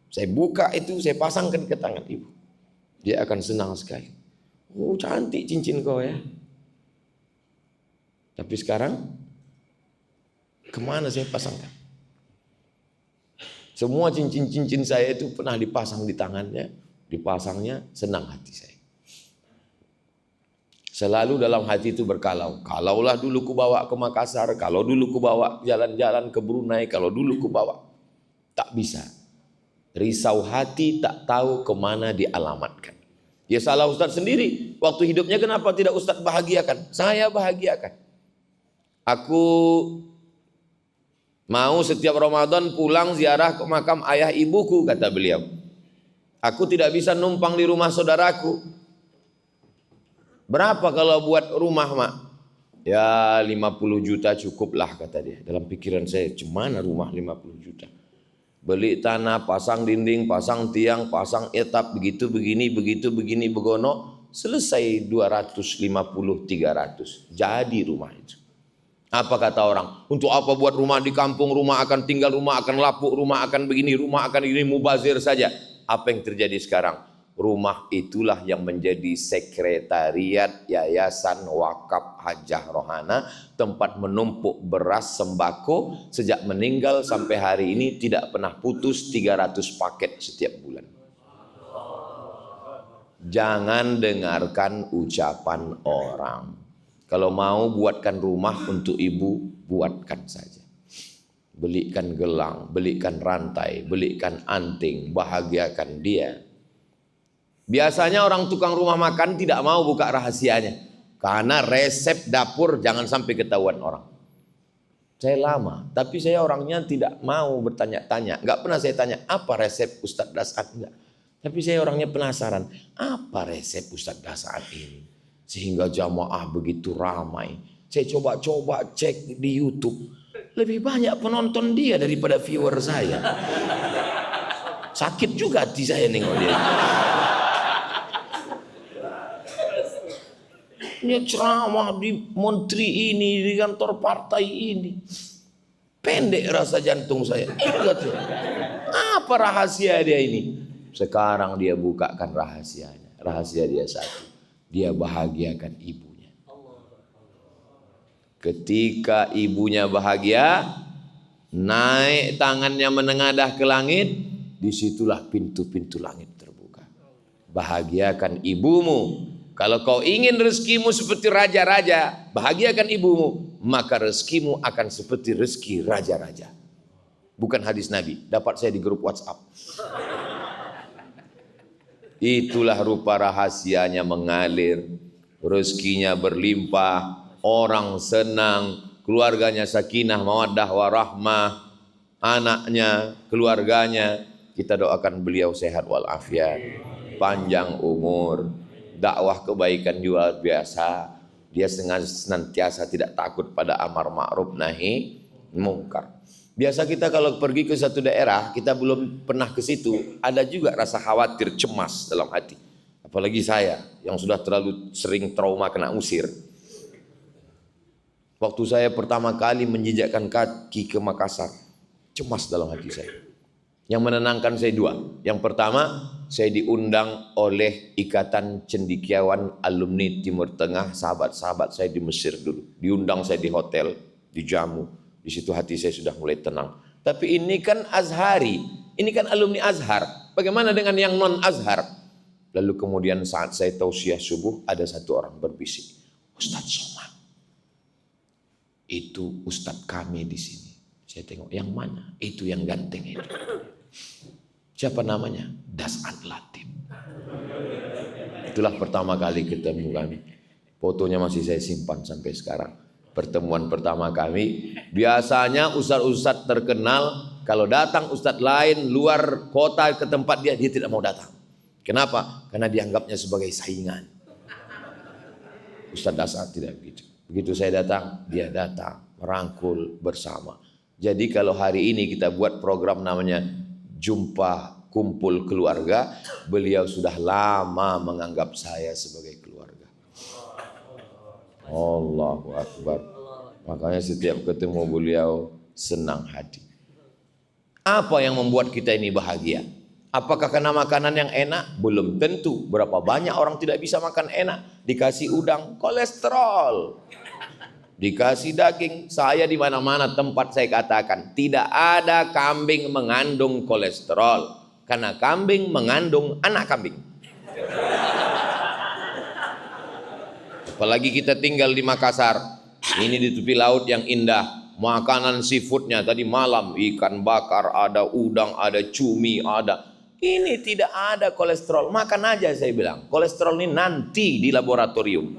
saya buka itu, saya pasangkan ke tangan ibu. Dia akan senang sekali. Oh, cantik cincin kau ya. Tapi sekarang, kemana saya pasangkan? Semua cincin-cincin saya itu pernah dipasang di tangannya, dipasangnya, senang hati saya. Selalu dalam hati itu berkalau. Kalaulah dulu ku bawa ke Makassar, kalau dulu ku bawa jalan-jalan ke Brunei, kalau dulu ku bawa. Tak bisa. Risau hati tak tahu kemana dialamatkan. Ya salah Ustadz sendiri. Waktu hidupnya kenapa tidak Ustadz bahagiakan? Saya bahagiakan. Aku mau setiap Ramadan pulang ziarah ke makam ayah ibuku, kata beliau. Aku tidak bisa numpang di rumah saudaraku. Berapa kalau buat rumah, Mak? Ya 50 juta cukuplah, kata dia. Dalam pikiran saya, cemana rumah 50 juta? Beli tanah, pasang dinding, pasang tiang, pasang etap, begitu begini, begono. Selesai 250-300. Jadi rumah itu. Apa kata orang? Untuk apa buat rumah di kampung? Rumah akan tinggal, rumah akan lapuk, rumah akan begini, rumah akan ini, mubazir saja. Apa yang terjadi sekarang? rumah itulah yang menjadi sekretariat Yayasan Wakaf Hajah Rohana, tempat menumpuk beras sembako sejak meninggal sampai hari ini tidak pernah putus 300 paket setiap bulan. Jangan dengarkan ucapan orang. Kalau mau buatkan rumah untuk ibu, buatkan saja. Belikan gelang, belikan rantai, belikan anting, bahagiakan dia. Biasanya orang tukang rumah makan tidak mau buka rahasianya. Karena resep dapur jangan sampai ketahuan orang. Saya lama, tapi saya orangnya tidak mau bertanya-tanya. Enggak pernah saya tanya, apa resep Ustadz Das'ad? Enggak. Tapi saya orangnya penasaran, apa resep Ustadz Das'ad ini? Sehingga jamaah begitu ramai. Saya coba-coba cek di YouTube. Lebih banyak penonton dia daripada viewer saya. Sakit juga hati saya nengok dia. Dia ceramah di menteri ini, di kantor partai ini. Pendek rasa jantung saya. Apa rahasia dia ini? Sekarang dia bukakan rahasianya. Rahasia dia satu. Dia bahagiakan ibunya. Ketika ibunya bahagia, naik tangannya menengadah ke langit, disitulah pintu-pintu langit terbuka. Bahagiakan ibumu. Kalau kau ingin rezekimu seperti raja-raja, bahagiakan ibumu, maka rezekimu akan seperti rezeki raja-raja. Bukan hadis Nabi, dapat saya di grup WhatsApp. Itulah rupa rahasianya mengalir, rezekinya berlimpah, orang senang, keluarganya sakinah, mawaddah, warahmah, anaknya, keluarganya. Kita doakan beliau sehat walafiat, panjang umur, dakwah kebaikan luar biasa. Dia senantiasa tidak takut pada amar ma'ruf nahi mungkar. Biasa kita kalau pergi ke satu daerah, kita belum pernah ke situ, ada juga rasa khawatir, cemas dalam hati. Apalagi saya yang sudah terlalu sering trauma kena usir. Waktu saya pertama kali menjejakkan kaki ke Makassar, cemas dalam hati saya. Yang menenangkan saya dua. Yang pertama, saya diundang oleh Ikatan Cendekiawan Alumni Timur Tengah, sahabat-sahabat saya di Mesir dulu. Diundang saya di hotel, dijamu. Di situ hati saya sudah mulai tenang. Tapi ini kan Azhari, ini kan alumni Azhar. Bagaimana dengan yang non Azhar? Lalu kemudian saat saya tausiah subuh, ada satu orang berbisik, Ustadz Somad, itu Ustadz kami di sini. Saya tengok, yang mana? Itu yang ganteng itu. Siapa namanya? Das'ad Latif. Itulah pertama kali ketemu kami. Fotonya masih saya simpan sampai sekarang. Pertemuan pertama kami. Biasanya ustadz-ustadz terkenal, kalau datang ustadz lain luar kota ke tempat dia tidak mau datang. Kenapa? Karena dianggapnya sebagai saingan. Ustadz Das'ad tidak begitu. Begitu saya datang, dia datang, merangkul bersama. Jadi kalau hari ini kita buat program namanya Jumpa Kumpul Keluarga, beliau sudah lama menganggap saya sebagai keluarga. Allahu Akbar. Makanya setiap ketemu beliau senang hati. Apa yang membuat kita ini bahagia? Apakah karena makanan yang enak? Belum tentu. Berapa banyak orang tidak bisa makan enak. Dikasih udang, kolesterol. Dikasih daging. Saya di mana-mana tempat saya katakan, tidak ada kambing mengandung kolesterol. Karena kambing mengandung anak kambing. Apalagi kita tinggal di Makassar, ini di tepi laut yang indah, makanan seafoodnya tadi malam, ikan bakar, ada udang, ada cumi, ada. Ini tidak ada kolesterol, makan aja saya bilang. Kolesterol ini nanti di laboratorium.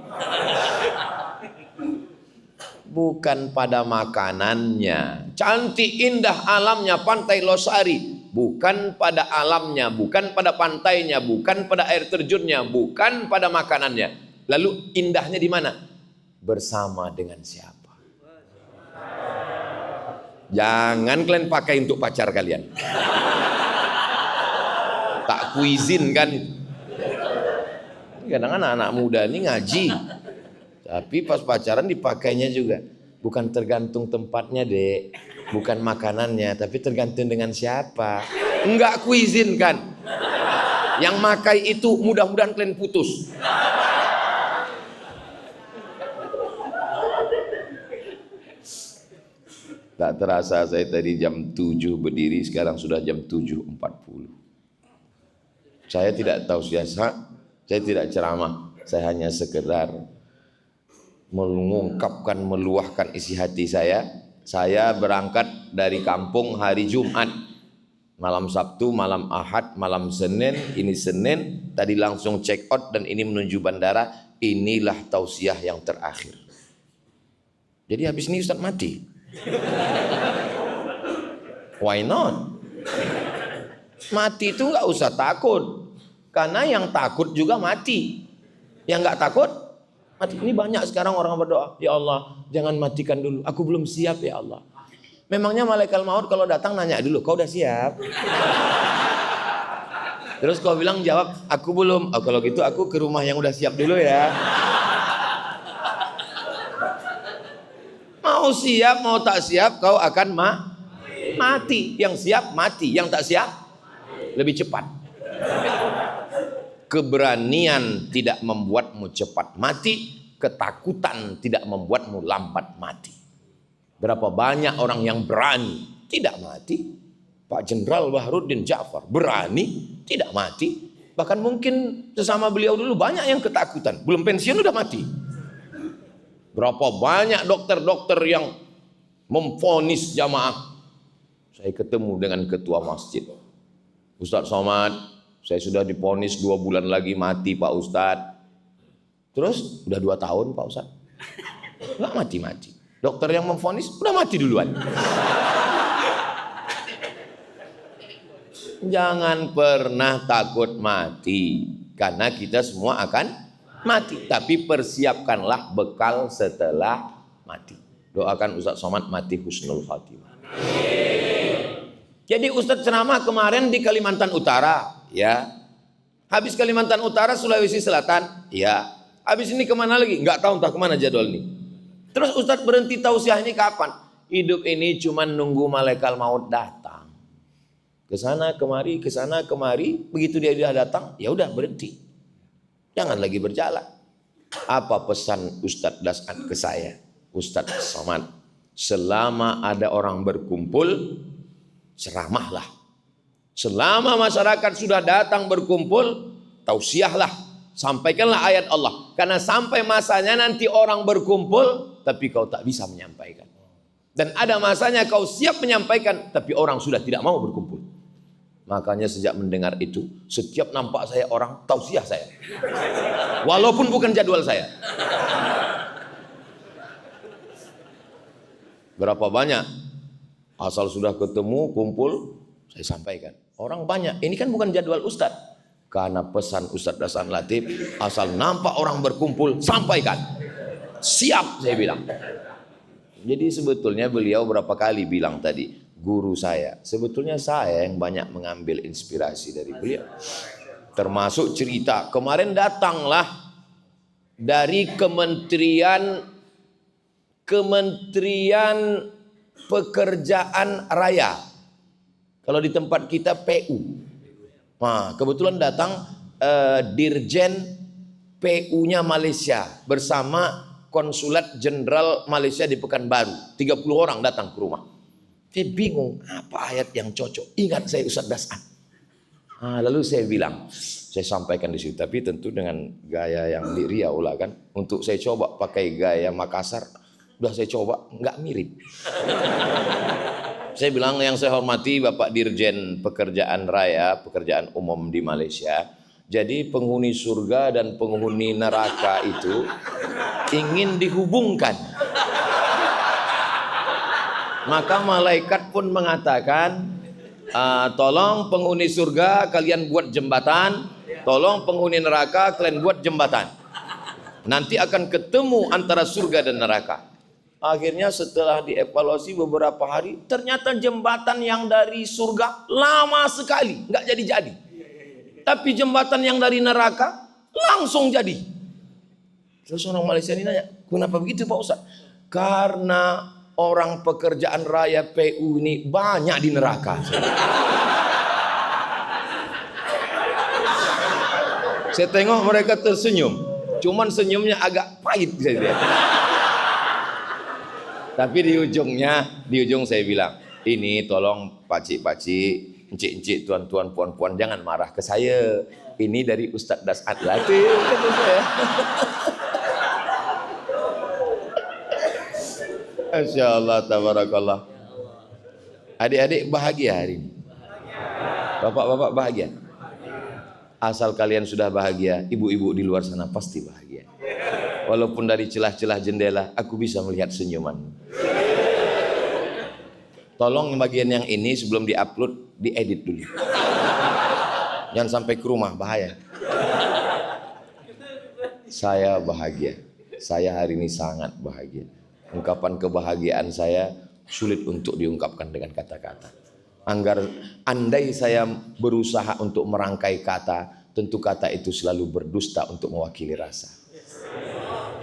Bukan pada makanannya. Cantik indah alamnya Pantai Losari, bukan pada alamnya, bukan pada pantainya, bukan pada air terjunnya, bukan pada makanannya. Lalu indahnya di mana? Bersama dengan siapa? Jangan kalian pakai untuk pacar kalian. Tak kuizinkan itu. Kadang anak-anak muda ini ngaji, tapi pas pacaran dipakainya juga. Bukan tergantung tempatnya, Dek. Bukan makanannya, tapi tergantung dengan siapa. Enggak kuizinkan. Yang makai itu mudah-mudahan kalian putus. Tak terasa saya tadi jam 7 berdiri, sekarang sudah jam 7.40. Saya tidak tahu siasat, saya tidak ceramah, saya hanya sekedar mengungkapkan, meluahkan isi hati saya. Saya berangkat dari kampung hari Jumat, malam Sabtu, malam Ahad, malam Senin, ini Senin, tadi langsung check out dan ini menuju bandara. Inilah tausiah yang terakhir. Jadi habis ini Ustaz mati. Why not? Mati itu nggak usah takut, karena yang takut juga mati. Yang nggak takut mati. Ini banyak sekarang orang berdoa, ya Allah jangan matikan dulu, aku belum siap ya Allah. Memangnya malaikat maut kalau datang nanya dulu, kau udah siap? Terus kau bilang jawab, aku belum. Oh, kalau gitu aku ke rumah yang udah siap dulu ya. Mau siap mau tak siap kau akan mati. Yang siap mati, yang tak siap lebih cepat. Keberanian tidak membuatmu cepat mati, ketakutan tidak membuatmu lambat mati. Berapa banyak orang yang berani tidak mati. Pak Jenderal Baharudin Ja'far berani tidak mati. Bahkan mungkin sesama beliau dulu banyak yang ketakutan, belum pensiun udah mati. Berapa banyak dokter-dokter yang memvonis jamaah. Saya ketemu dengan ketua masjid, Ustadz Somad, saya sudah divonis 2 bulan lagi mati Pak Ustadz. Terus udah 2 tahun Pak Ustadz, nggak mati-mati. Dokter yang memvonis udah mati duluan. Jangan pernah takut mati, karena kita semua akan mati. Tapi persiapkanlah bekal setelah mati. Doakan Ustadz Somad mati husnul khatimah. Jadi Ustadz ceramah kemarin di Kalimantan Utara, ya. Habis Kalimantan Utara, Sulawesi Selatan, ya. Habis ini kemana lagi? Nggak tahu entah kemana jadwal ini. Terus Ustadz berhenti tausiah ini kapan? Hidup ini cuma nunggu malaikat maut datang. Kesana kemari, begitu dia sudah datang, ya udah berhenti. Jangan lagi berjalan. Apa pesan Ustadz Das'an ke saya? Ustadz Somad, selama ada orang berkumpul, ceramahlah. Selama masyarakat sudah datang berkumpul, tausiahlah. Sampaikanlah ayat Allah. Karena sampai masanya nanti orang berkumpul, tapi kau tak bisa menyampaikan. Dan ada masanya kau siap menyampaikan, tapi orang sudah tidak mau berkumpul. Makanya sejak mendengar itu, setiap nampak saya orang, tausiah saya. Walaupun bukan jadwal saya. Berapa banyak? Asal sudah ketemu, kumpul, saya sampaikan. Orang banyak, ini kan bukan jadwal Ustadz. Karena pesan Ustadz Das'an Latif, asal nampak orang berkumpul, sampaikan. Siap, saya bilang. Jadi sebetulnya beliau berapa kali bilang tadi, guru saya. Sebetulnya saya yang banyak mengambil inspirasi dari beliau. Termasuk cerita, kemarin datanglah dari Kementerian Pekerjaan Raya. Kalau di tempat kita PU. Nah, kebetulan datang Dirjen PU-nya Malaysia bersama Konsulat Jenderal Malaysia di Pekanbaru. 30 orang datang ke rumah. Saya bingung, apa ayat yang cocok? Ingat saya Ustadz Das'an. Lalu saya bilang, saya sampaikan di situ, tapi tentu dengan gaya yang di Riau lah kan. Untuk saya coba pakai gaya Makassar, udah saya coba, nggak mirip. Saya bilang, yang saya hormati Bapak Dirjen Pekerjaan Raya, Pekerjaan Umum di Malaysia. Jadi penghuni surga dan penghuni neraka itu ingin dihubungkan. Maka malaikat pun mengatakan, tolong penghuni surga kalian buat jembatan, tolong penghuni neraka kalian buat jembatan. Nanti akan ketemu antara surga dan neraka. Akhirnya setelah dievaluasi beberapa hari, ternyata jembatan yang dari surga lama sekali, nggak jadi-jadi. Tapi jembatan yang dari neraka langsung jadi. Terus orang Malaysia ini nanya, kenapa begitu Pak Ustaz? Karena orang pekerjaan raya PU ini banyak di neraka. Saya tengok mereka tersenyum, cuman senyumnya agak pahit saja. Tapi di ujung saya bilang, ini tolong pakcik-pakcik, encik-encik, tuan-tuan, puan-puan, jangan marah ke saya. Ini dari Ustadz Das'ad Latif, kata saya. Masya Allah, tabarakallah. Adik-adik bahagia hari ini. Bapak-bapak bahagia. Asal kalian sudah bahagia, ibu-ibu di luar sana pasti bahagia. Walaupun dari celah-celah jendela, aku bisa melihat senyuman. Tolong bagian yang ini sebelum diupload, diedit dulu. Jangan sampai ke rumah, bahaya. Saya bahagia. Saya hari ini sangat bahagia. Ungkapan kebahagiaan saya sulit untuk diungkapkan dengan kata-kata. Andai saya berusaha untuk merangkai kata, tentu kata itu selalu berdusta untuk mewakili rasa.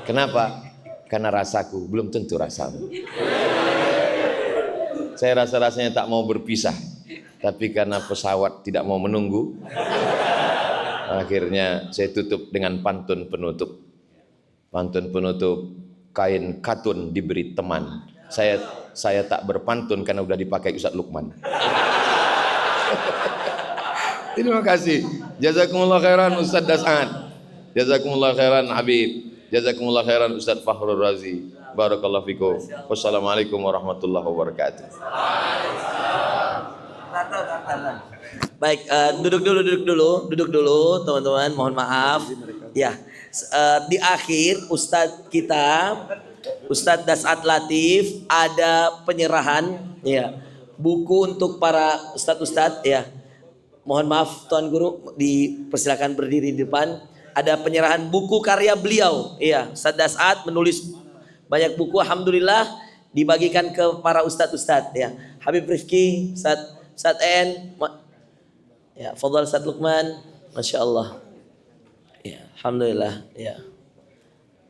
Kenapa? Karena rasaku belum tentu rasamu. Saya rasa-rasanya tak mau berpisah, tapi karena pesawat tidak mau menunggu, akhirnya saya tutup dengan pantun penutup. Pantun penutup, kain katun diberi teman. Saya tak berpantun karena udah dipakai Ustaz Lukman. Terima kasih. Jazakumullah khairan Ustaz Das'ad. Jazakumullah khairan Habib. Jazakumullah khairan Ustaz Fakhrul Razi. Barakallahu fikum. Wassalamualaikum warahmatullahi wabarakatuh. Baik, duduk dulu teman-teman, mohon maaf. Ya, di akhir Ustadz kita, Ustadz Das'ad Latif, ada penyerahan ya buku untuk para ustadz-ustadz ya. Mohon maaf Tuan Guru, dipersilakan berdiri di depan. Ada penyerahan buku karya beliau ya. Ustadz Das'ad menulis banyak buku, alhamdulillah dibagikan ke para ustadz-ustadz ya. Habib Rifki, Ustadz En, ya, fadhal Ustadz Lukman, Masya Allah. Ya, alhamdulillah ya.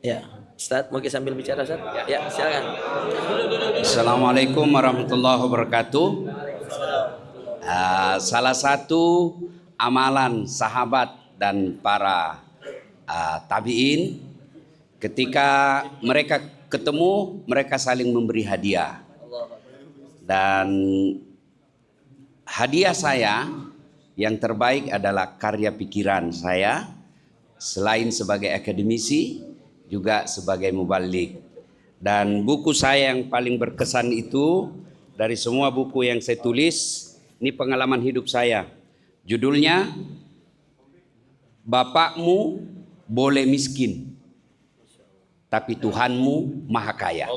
Ya, Ustadz mungkin sambil bicara Ustadz. Ya, silakan. Assalamualaikum warahmatullahi wabarakatuh. Salah satu amalan sahabat dan para tabi'in, ketika mereka ketemu, mereka saling memberi hadiah. Dan hadiah saya yang terbaik adalah karya pikiran saya, selain sebagai akademisi juga sebagai mubalik. Dan buku saya yang paling berkesan itu dari semua buku yang saya tulis, ini pengalaman hidup saya. Judulnya Bapakmu boleh miskin, tapi Tuhanmu maha kaya.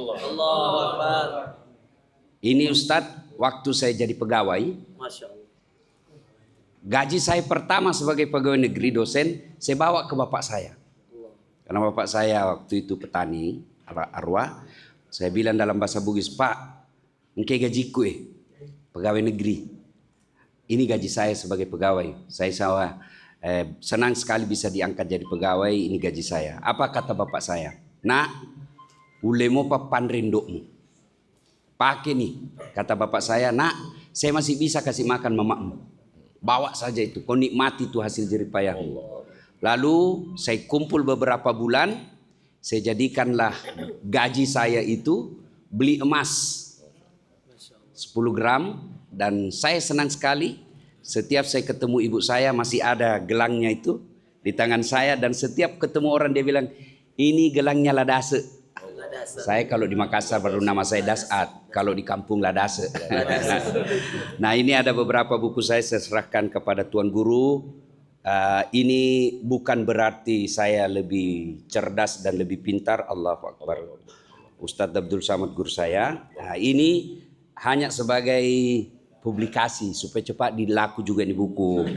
Ini Ustadz, waktu saya jadi pegawai, gaji saya pertama sebagai pegawai negeri dosen, saya bawa ke bapak saya. Karena bapak saya waktu itu petani, arwah. Saya bilang dalam bahasa Bugis, Pak, engke gajiku pegawai negeri. Ini gaji saya sebagai pegawai. Saya senang sekali bisa diangkat jadi pegawai, ini gaji saya. Apa kata bapak saya? Nak, ulemo papan rindokmu. Pakai nih, kata bapak saya, nak, saya masih bisa kasih makan mamamu. Bawa saja itu, kau nikmati itu hasil jerih payahmu. Lalu saya kumpul beberapa bulan, saya jadikanlah gaji saya itu beli emas 10 gram. Dan saya senang sekali, setiap saya ketemu ibu saya masih ada gelangnya itu di tangan saya. Dan setiap ketemu orang dia bilang, ini gelangnya Ladase. Saya kalau di Makassar baru nama saya Das'ad, kalau di kampung Ladase. Nah, ini ada beberapa buku saya serahkan kepada Tuan Guru. Ini bukan berarti saya lebih cerdas dan lebih pintar, Allahu Akbar. Ustadz Abdul Samad guru saya. Nah, ini hanya sebagai publikasi supaya cepat dilaku juga di buku.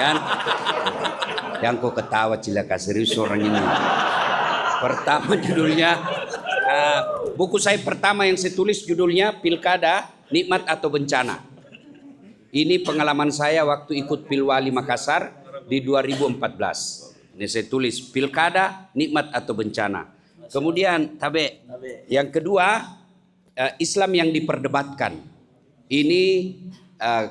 Kan? Yang kau ketawa cilaka, serius orang ini. Pertama judulnya, buku saya pertama yang saya tulis judulnya Pilkada, Nikmat atau Bencana. Ini pengalaman saya waktu ikut Pilwali Makassar di 2014. Ini saya tulis Pilkada, Nikmat atau Bencana. Kemudian yang kedua, Islam yang diperdebatkan. Ini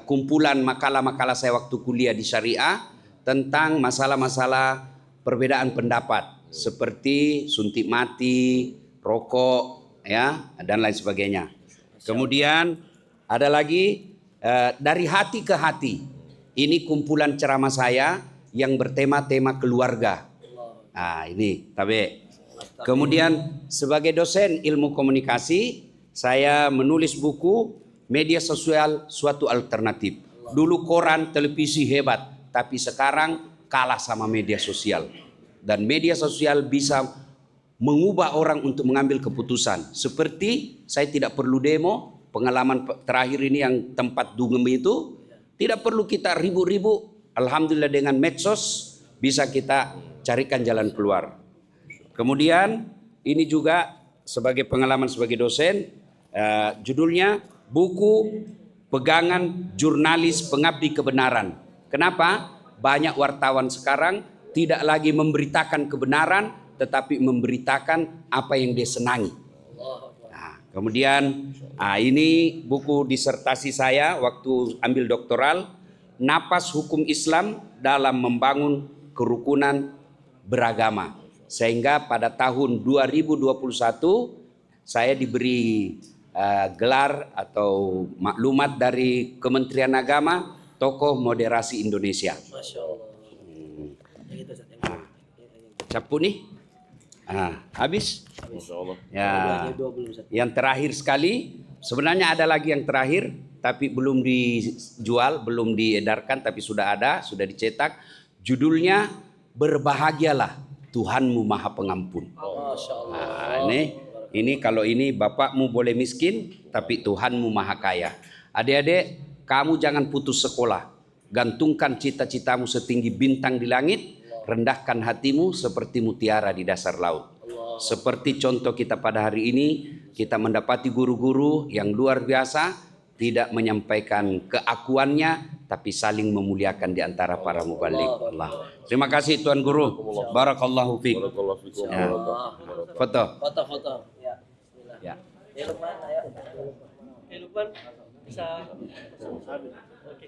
kumpulan makalah-makalah saya waktu kuliah di Syariah. tentang masalah-masalah perbedaan pendapat seperti suntik mati, rokok, ya, dan lain sebagainya. Kemudian ada lagi dari hati ke hati. Ini kumpulan ceramah saya yang bertema-tema keluarga. Nah, ini tabe. Kemudian sebagai dosen ilmu komunikasi, saya menulis buku Media Sosial Suatu Alternatif. Dulu koran, televisi hebat, tapi sekarang kalah sama media sosial. Dan media sosial bisa mengubah orang untuk mengambil keputusan. Seperti saya tidak perlu demo, pengalaman terakhir ini yang tempat dugem itu, tidak perlu kita ribut-ribut. Alhamdulillah dengan medsos bisa kita carikan jalan keluar. Kemudian ini juga sebagai pengalaman sebagai dosen, judulnya buku pegangan jurnalis pengabdi kebenaran. Kenapa? Banyak wartawan sekarang tidak lagi memberitakan kebenaran, tetapi memberitakan apa yang dia senangi. Nah, kemudian ini buku disertasi saya waktu ambil doktoral, Napas Hukum Islam dalam Membangun Kerukunan Beragama. Sehingga pada tahun 2021 saya diberi gelar atau maklumat dari Kementerian Agama Tokoh Moderasi Indonesia. Masya Allah. Capu nih. Habis. Ya. Yang terakhir sekali, sebenarnya ada lagi yang terakhir, tapi belum dijual, belum diedarkan, tapi sudah ada, sudah dicetak. Judulnya Berbahagialah Tuhanmu Maha Pengampun. Nah, ini kalau ini bapakmu boleh miskin, tapi Tuhanmu Maha Kaya. Adik-adik, kamu jangan putus sekolah. Gantungkan cita-citamu setinggi bintang di langit. Rendahkan hatimu seperti mutiara di dasar laut. Seperti contoh kita pada hari ini, kita mendapati guru-guru yang luar biasa, tidak menyampaikan keakuannya, tapi saling memuliakan di antara para mubalik. Allah. Terima kasih Tuan Guru. Barakallahu fiik. Ya. Foto. Foto-foto. Ya. Ya. Lukman, ayo. Lukman bisa. Oke.